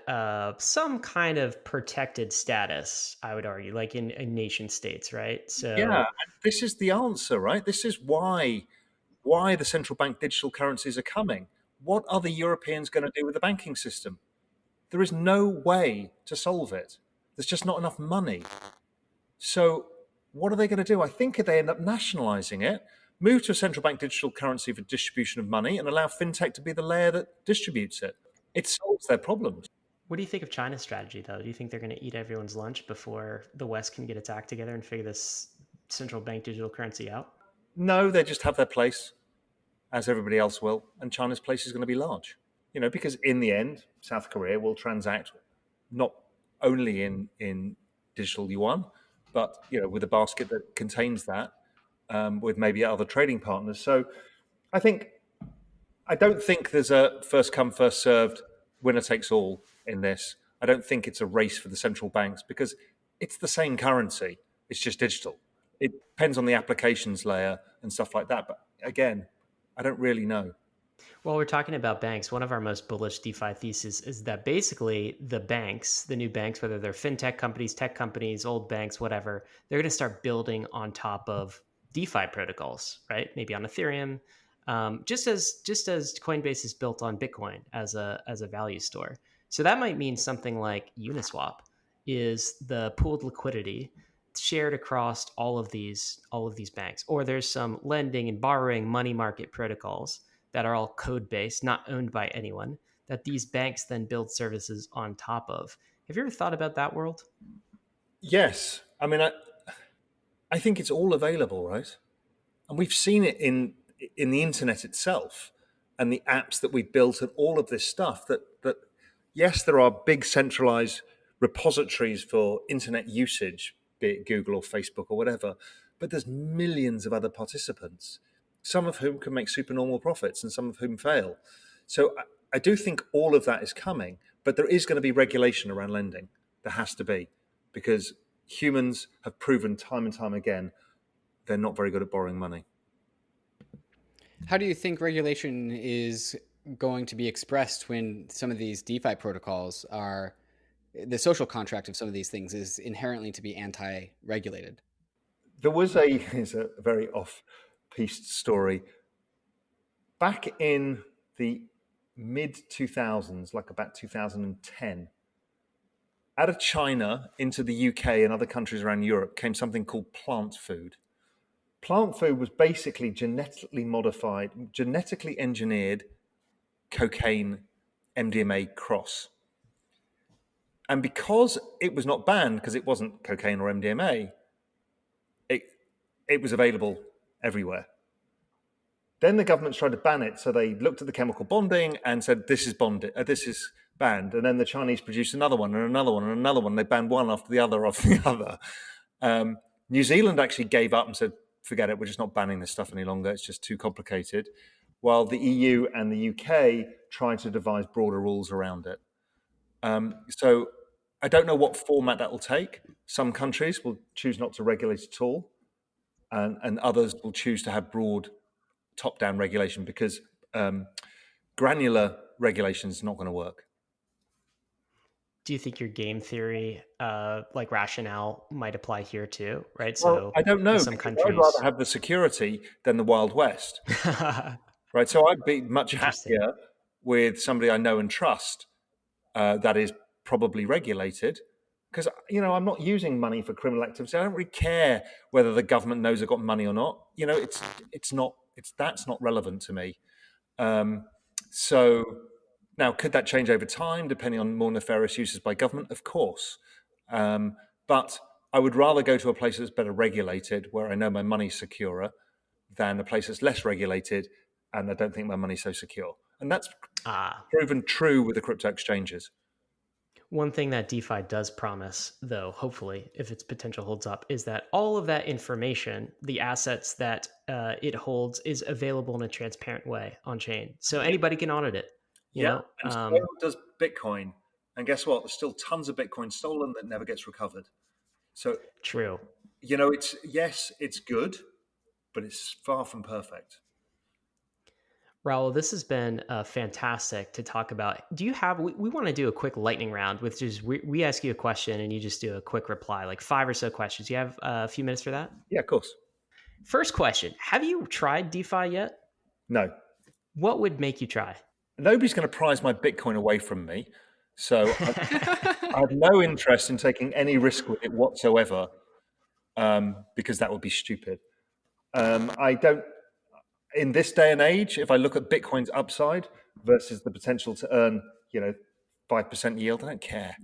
some kind of protected status, I would argue, like in nation states, right? Yeah, So and this is the answer, right? This is why the central bank digital currencies are coming. What are the Europeans going to do with the banking system? There is no way to solve it. There's just not enough money. So what are they going to do? I think they end up nationalizing it, move to a central bank digital currency for distribution of money, and allow fintech to be the layer that distributes it. It solves their problems. what do you think of China's strategy though? Do you think they're going to eat everyone's lunch before the West can get its act together and figure this central bank digital currency out? No, they just have their place, as everybody else will, and China's place is going to be large. Because in the end, South Korea will transact not only in digital yuan, but with a basket that contains that, with maybe other trading partners. So I don't think there's a first come, first served, winner takes all in this. I don't think it's a race for the central banks because it's the same currency. It's just digital. It depends on the applications layer and stuff like that. But again, I don't really know. Well, we're talking about banks. One of our most bullish DeFi theses is that basically the banks, the new banks, whether they're fintech companies, tech companies, old banks, whatever, they're going to start building on top of DeFi protocols, right? Maybe on Ethereum, just as Coinbase is built on Bitcoin as a value store. So that might mean something like Uniswap is the pooled liquidity shared across all of these banks, or there's some lending and borrowing money market protocols that are all code based, not owned by anyone, that these banks then build services on top of. Have you ever thought about that world? Yes. I mean, I think it's all available, right? And we've seen it in the internet itself and the apps that we've built and all of this stuff that yes, there are big centralized repositories for internet usage, be it Google or Facebook or whatever, but there's millions of other participants, some of whom can make supernormal profits and some of whom fail. So I do think all of that is coming, but there is going to be regulation around lending. There has to be, because humans have proven time and time again they're not very good at borrowing money. How do you think regulation is going to be expressed when some of these DeFi protocols are, the social contract of some of these things is inherently to be anti-regulated? There was it's a very off-piste story. Back in the mid-2000s, like about 2010, out of China into the UK and other countries around Europe came something called plant food. Plant food was basically genetically modified, genetically engineered cocaine MDMA cross. And because it was not banned, because it wasn't cocaine or MDMA, it was available everywhere. Then the governments tried to ban it, so they looked at the chemical bonding and said, this is banned. And then the Chinese produced another one and another one and another one. They banned one after the other. New Zealand actually gave up and said, forget it, we're just not banning this stuff any longer. It's just too complicated. While the EU and the UK tried to devise broader rules around it. So I don't know what format that will take. Some countries will choose not to regulate at all, and others will choose to have broad top-down regulation because granular regulation is not going to work. Do you think your game theory, like rationale, might apply here too? Right. Well, so I don't know. some countries, I'd rather have the security than the Wild West. Right. So I'd be much happier with somebody I know and trust that is probably regulated, because I'm not using money for criminal activity. I don't really care whether the government knows I've got money or not. That's not relevant to me. So now, could that change over time depending on more nefarious uses by government? Of course. But I would rather go to a place that's better regulated, where I know my money's securer, than a place that's less regulated and I don't think my money's so secure. And that's proven true with the crypto exchanges. One thing that DeFi does promise, though, hopefully, if its potential holds up, is that all of that information, the assets that it holds, is available in a transparent way on chain, so Yeah, anybody can audit it. You yeah, know, and so does Bitcoin. And guess what? There's still tons of Bitcoin stolen that never gets recovered. So, true. it's good, but it's far from perfect. Raul, this has been fantastic to talk about. Do you have? We want to do a quick lightning round, which is we ask you a question and you just do a quick reply, like 5 or so questions. You have a few minutes for that? Yeah, of course. First question: have you tried DeFi yet? No, What would make you try? nobody's going to prize my Bitcoin away from me. So I have no interest in taking any risk with it whatsoever, because that would be stupid. I don't. In this day and age, if I look at Bitcoin's upside versus the potential to earn, 5% yield, I don't care.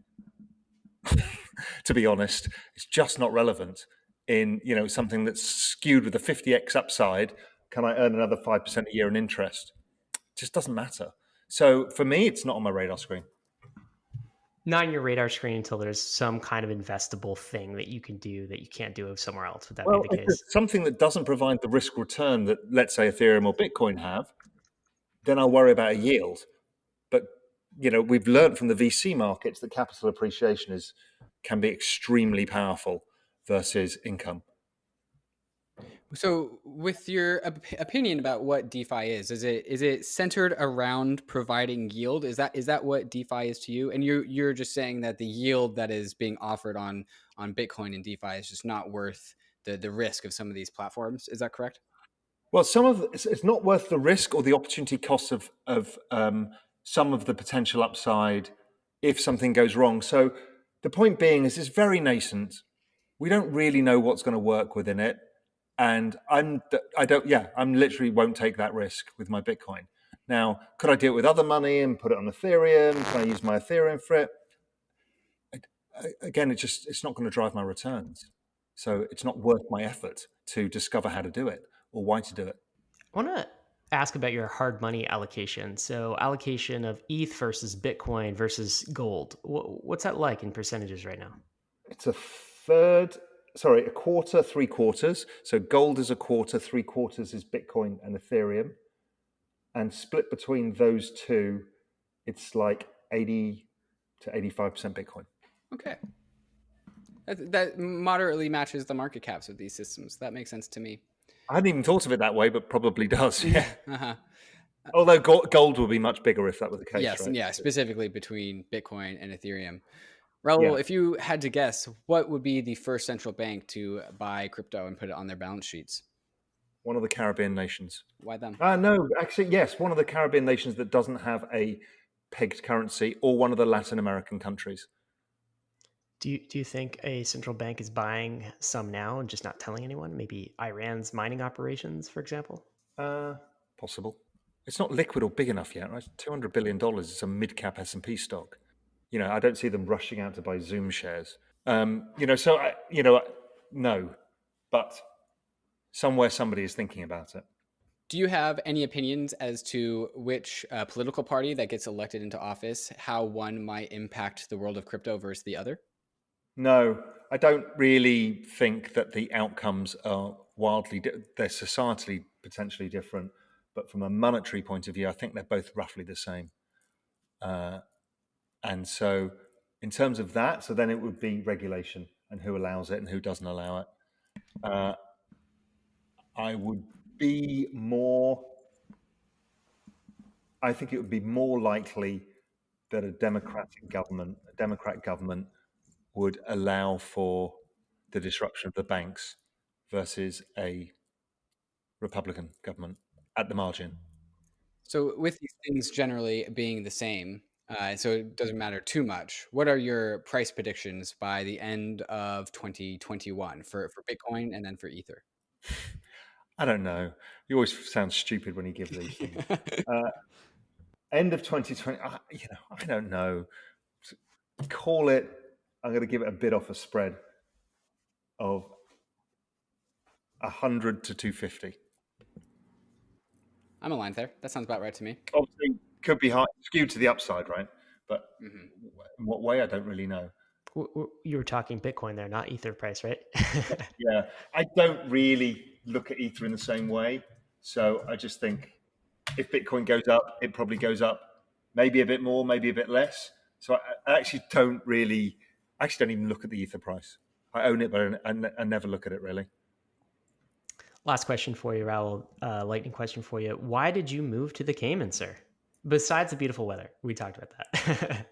To be honest, it's just not relevant in something that's skewed with a 50x upside. Can I earn another 5% a year in interest? It just doesn't matter. So for me, it's not on my radar screen. Not on your radar screen until there's some kind of investable thing that you can do that you can't do somewhere else. Would that be Well, the if case? it's something that doesn't provide the risk return that, let's say, Ethereum or Bitcoin have, then I'll worry about a yield. But we've learned from the VC markets that capital appreciation can be extremely powerful versus income. So, with your opinion about what DeFi is it centered around providing yield? Is that what DeFi is to you? And you're just saying that the yield that is being offered on Bitcoin and DeFi is just not worth the risk of some of these platforms. Is that correct? Well, it's not worth the risk or the opportunity cost of some of the potential upside if something goes wrong. So the point being is it's very nascent. We don't really know what's going to work within it, and I'm literally won't take that risk with my Bitcoin. Now, could I do it with other money and put it on Ethereum? Can I use my Ethereum for it? Again, it's not going to drive my returns. So it's not worth my effort to discover how to do it or why to do it. I want to ask about your hard money allocation. So, allocation of ETH versus Bitcoin versus gold. What's that like in percentages right now? It's a quarter, 3/4. So gold is a quarter, 3/4 is Bitcoin and Ethereum. And split between those two, it's like 80 to 85% Bitcoin. Okay. That moderately matches the market caps of these systems. That makes sense to me. I hadn't even thought of it that way, but probably does. Yeah. Uh-huh. Although gold would be much bigger if that were the case. Yes, right? yeah, specifically between Bitcoin and Ethereum. Raul, if you had to guess, what would be the first central bank to buy crypto and put it on their balance sheets? One of the Caribbean nations. Why them? No, actually, yes. One of the Caribbean nations that doesn't have a pegged currency, or one of the Latin American countries. Do you think a central bank is buying some now and just not telling anyone? Maybe Iran's mining operations, for example? Possible. It's not liquid or big enough yet, right? $200 billion is a mid-cap S&P stock. I don't see them rushing out to buy Zoom shares. No. But somewhere somebody is thinking about it. Do you have any opinions as to which political party that gets elected into office, how one might impact the world of crypto versus the other? No, I don't really think that the outcomes are they're societally potentially different, but from a monetary point of view, I think they're both roughly the same. And so in terms of that, so then it would be regulation and who allows it and who doesn't allow it. I think it would be more likely that a Democrat government would allow for the disruption of the banks versus a Republican government at the margin. So with these things generally being the same, so it doesn't matter too much, what are your price predictions by the end of 2021 for Bitcoin and then for Ether? I don't know. You always sound stupid when you give these things. End of 2020, I don't know. Call it, I'm going to give it a bid off a spread of 100 to 250. I'm aligned there. That sounds about right to me. Obviously, could be high, skewed to the upside, right? But In what way? I don't really know. You were talking Bitcoin there, not Ether price, right? Yeah, I don't really look at Ether in the same way. So I just think if Bitcoin goes up, it probably goes up maybe a bit more, maybe a bit less. So I actually don't even look at the Ether price. I own it, but I never look at it really. Last question for you, Raoul. Lightning question for you. Why did you move to the Cayman, sir? Besides the beautiful weather, we talked about that.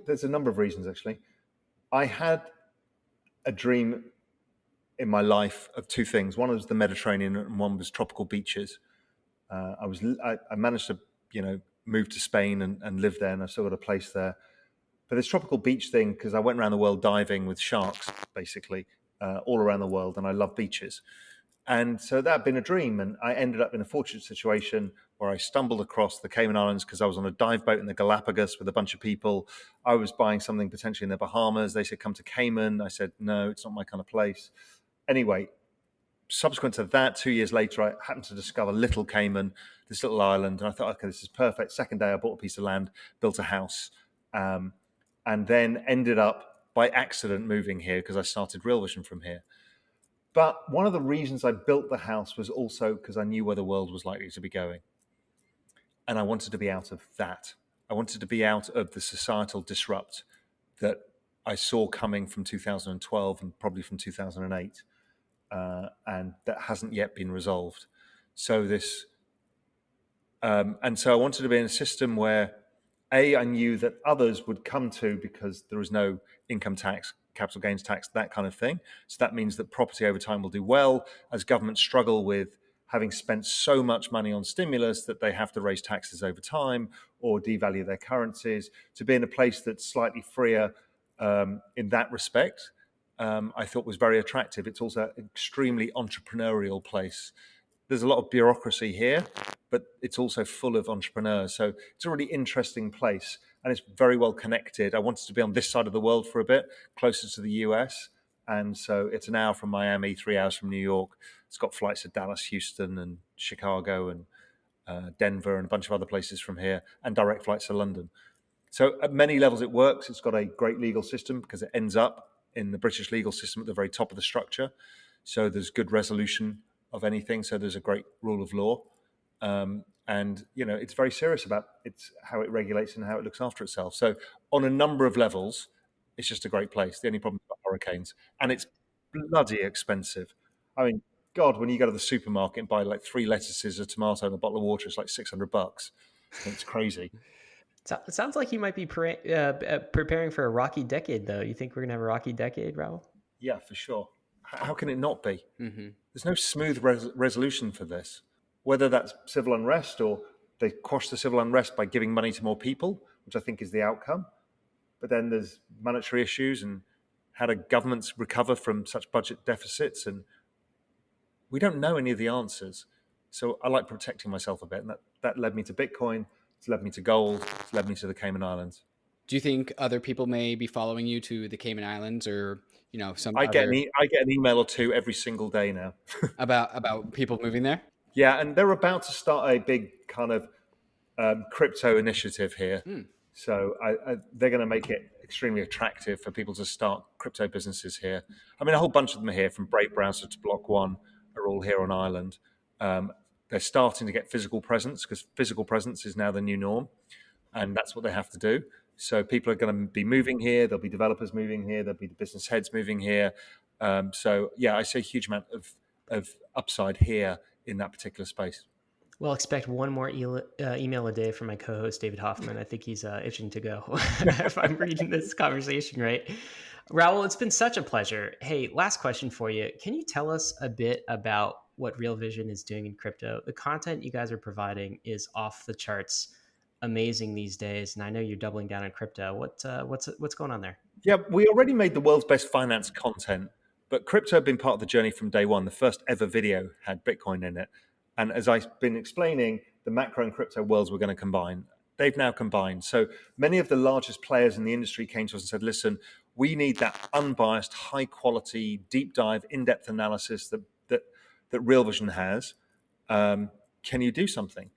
There's a number of reasons actually. I had a dream in my life of two things. One was the Mediterranean, and one was tropical beaches. I managed to move to Spain and live there, and I've still got a place there. But this tropical beach thing, because I went around the world diving with sharks, basically, all around the world, and I love beaches. And so that had been a dream, and I ended up in a fortunate situation where I stumbled across the Cayman Islands because I was on a dive boat in the Galapagos with a bunch of people. I was buying something potentially in the Bahamas. They said, come to Cayman. I said, no, it's not my kind of place. Anyway, subsequent to that, 2 years later, I happened to discover Little Cayman, this little island, and I thought, okay, this is perfect. Second day, I bought a piece of land, built a house, and then ended up by accident moving here because I started Real Vision from here. But one of the reasons I built the house was also because I knew where the world was likely to be going. And I wanted to be out of that. I wanted to be out of the societal disrupt that I saw coming from 2012 and probably from 2008. And that hasn't yet been resolved. So so I wanted to be in a system where, I knew that others would come to because there is no income tax, capital gains tax, that kind of thing. So that means that property over time will do well as governments struggle with having spent so much money on stimulus that they have to raise taxes over time or devalue their currencies. To be in a place that's slightly freer in that respect, I thought was very attractive. It's also an extremely entrepreneurial place. There's a lot of bureaucracy here, but it's also full of entrepreneurs. So it's a really interesting place, and it's very well connected. I wanted to be on this side of the world for a bit, closer to the US. And so it's an hour from Miami, 3 hours from New York. It's got flights to Dallas, Houston, and Chicago, and Denver, and a bunch of other places from here, and direct flights to London. So at many levels it works. It's got a great legal system because it ends up in the British legal system at the very top of the structure. So there's good resolution of anything. So there's a great rule of law. And, it's very serious about how it regulates and how it looks after itself. So on a number of levels, it's just a great place. The only problem is hurricanes. And it's bloody expensive. I mean, God, when you go to the supermarket and buy like 3 lettuces, a tomato, and a bottle of water, it's like $600. It's crazy. It sounds like you might be preparing for a rocky decade, though. You think we're going to have a rocky decade, Raoul? Yeah, for sure. How can it not be? Mm-hmm. There's no smooth resolution for this. Whether that's civil unrest or they quash the civil unrest by giving money to more people, which I think is the outcome. But then there's monetary issues and how do governments recover from such budget deficits? And we don't know any of the answers. So I like protecting myself a bit. And that led me to Bitcoin. It's led me to gold. It's led me to the Cayman Islands. Do you think other people may be following you to the Cayman Islands, or I get an email or two every single day now about people moving there? Yeah, and they're about to start a big kind of crypto initiative here. So they're going to make it extremely attractive for people to start crypto businesses here. I mean, a whole bunch of them are here, from Brave Browser to Block One, are all here on Ireland. They're starting to get physical presence because physical presence is now the new norm, and that's what they have to do. So people are going to be moving here. There'll be developers moving here. There'll be the business heads moving here. So yeah, I see a huge amount of upside here in that particular space. Well, expect one more email a day from my co-host, David Hoffman. I think he's itching to go if I'm reading this conversation right. Raoul, it's been such a pleasure. Hey, last question for you. Can you tell us a bit about what Real Vision is doing in crypto? The content you guys are providing is off the charts amazing these days, and I know you're doubling down on crypto. What's going on there? Yeah, we already made the world's best finance content, but crypto had been part of the journey from day one. The first ever video had Bitcoin in it. And as I've been explaining, the macro and crypto worlds were going to combine. They've now combined. So many of the largest players in the industry came to us and said, listen, we need that unbiased, high quality, deep dive, in-depth analysis that Real Vision has. Can you do something?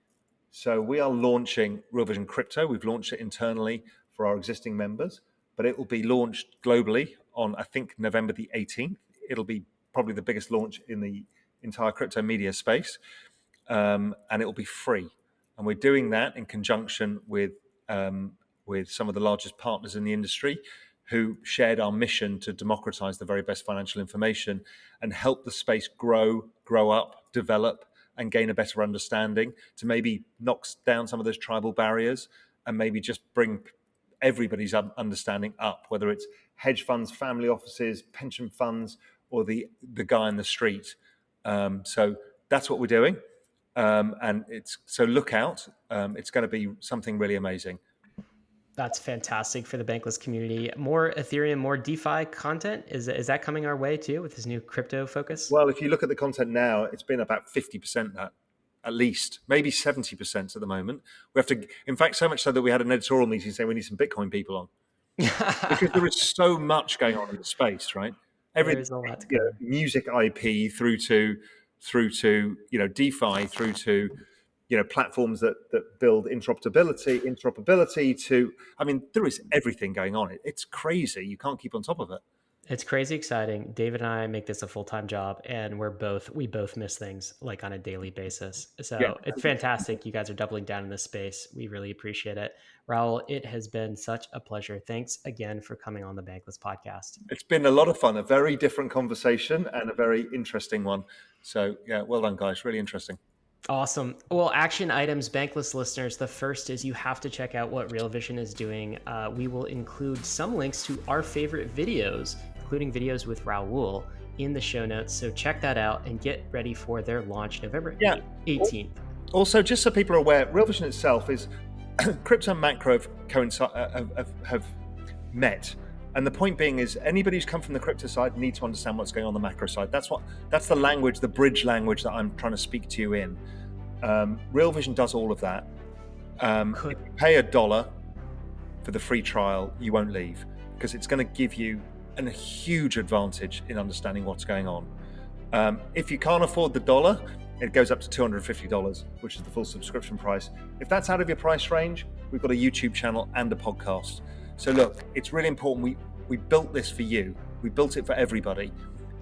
So we are launching Real Vision Crypto. We've launched it internally for our existing members, but it will be launched globally on, I think, November the 18th. It'll be probably the biggest launch in the entire crypto media space, and it will be free. And we're doing that in conjunction with some of the largest partners in the industry who shared our mission to democratize the very best financial information and help the space grow up, develop, and gain a better understanding, to maybe knock down some of those tribal barriers and maybe just bring everybody's understanding up, whether it's hedge funds, family offices, pension funds, or the guy in the street. So that's what we're doing. And so look out. It's going to be something really amazing. That's fantastic for the Bankless community. More Ethereum, more DeFi content. Is that coming our way too with this new crypto focus? Well, if you look at the content now, it's been about 50% that, at least, maybe 70% at the moment. We have to, in fact, so much so that we had an editorial meeting saying we need some Bitcoin people on. Because there is so much going on in the space, right? There's a lot to go. Music IP through to DeFi, through to platforms that build interoperability to, I mean, there is everything going on. It's crazy. You can't keep on top of it. It's crazy exciting. David and I make this a full-time job, and we both miss things like on a daily basis. So It's fantastic. You guys are doubling down in this space. We really appreciate it. Raoul, it has been such a pleasure. Thanks again for coming on the Bankless podcast. It's been a lot of fun, a very different conversation and a very interesting one. So yeah, well done, guys. Really interesting. Awesome. Well, action items, Bankless listeners. The first is you have to check out what Real Vision is doing. We will include some links to our favorite videos, including videos with Raoul, in the show notes. So check that out and get ready for their launch November 18th. Also, just so people are aware, Real Vision itself is crypto and macro have met. And the point being is anybody who's come from the crypto side needs to understand what's going on the macro side. That's the language, the bridge language that I'm trying to speak to you in. Real Vision does all of that. If you pay $1 for the free trial, you won't leave, because it's going to give you a huge advantage in understanding what's going on. If you can't afford the $1, it goes up to $250, which is the full subscription price. If that's out of your price range, we've got a YouTube channel and a podcast. So look, it's really important. We built this for you. We built it for everybody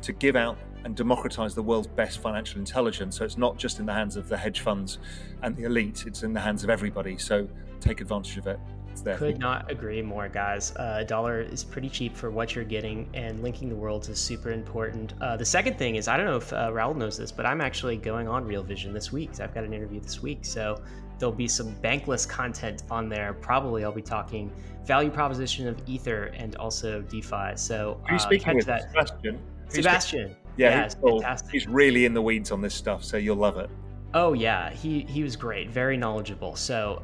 to give out and democratize the world's best financial intelligence. So it's not just in the hands of the hedge funds and the elite, it's in the hands of everybody. So take advantage of it. It's there. Could not agree more, guys. $1 is pretty cheap for what you're getting, and linking the worlds is super important. The second thing is, I don't know if Raoul knows this, but I'm actually going on Real Vision this week. So I've got an interview this week. So there'll be some Bankless content on there. Probably I'll be talking value proposition of Ether and also DeFi. So are you speaking with that. Sebastian? Yeah, he's really in the weeds on this stuff, so you'll love it. Oh yeah, he was great, very knowledgeable. So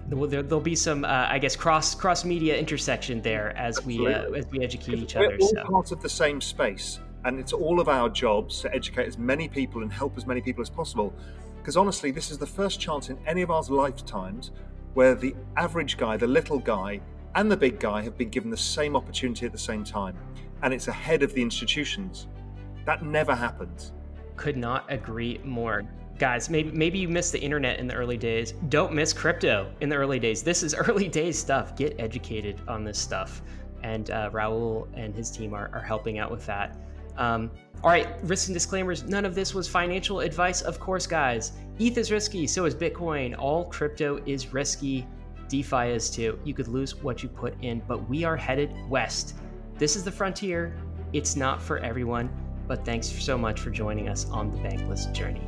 there'll be some I guess cross media intersection there as we educate each other. We're all part of the same space, and it's all of our jobs to educate as many people and help as many people as possible. Because honestly, this is the first chance in any of our lifetimes where the average guy, the little guy, and the big guy have been given the same opportunity at the same time, and it's ahead of the institutions. That never happens. Could not agree more. Guys, maybe you missed the internet in the early days. Don't miss crypto in the early days. This is early days stuff. Get educated on this stuff. And Raoul and his team are helping out with that. All right, risks and disclaimers. None of this was financial advice, of course, guys. ETH is risky, so is Bitcoin. All crypto is risky. DeFi is too. You could lose what you put in, but we are headed west. This is the frontier. It's not for everyone, but thanks so much for joining us on the Bankless journey.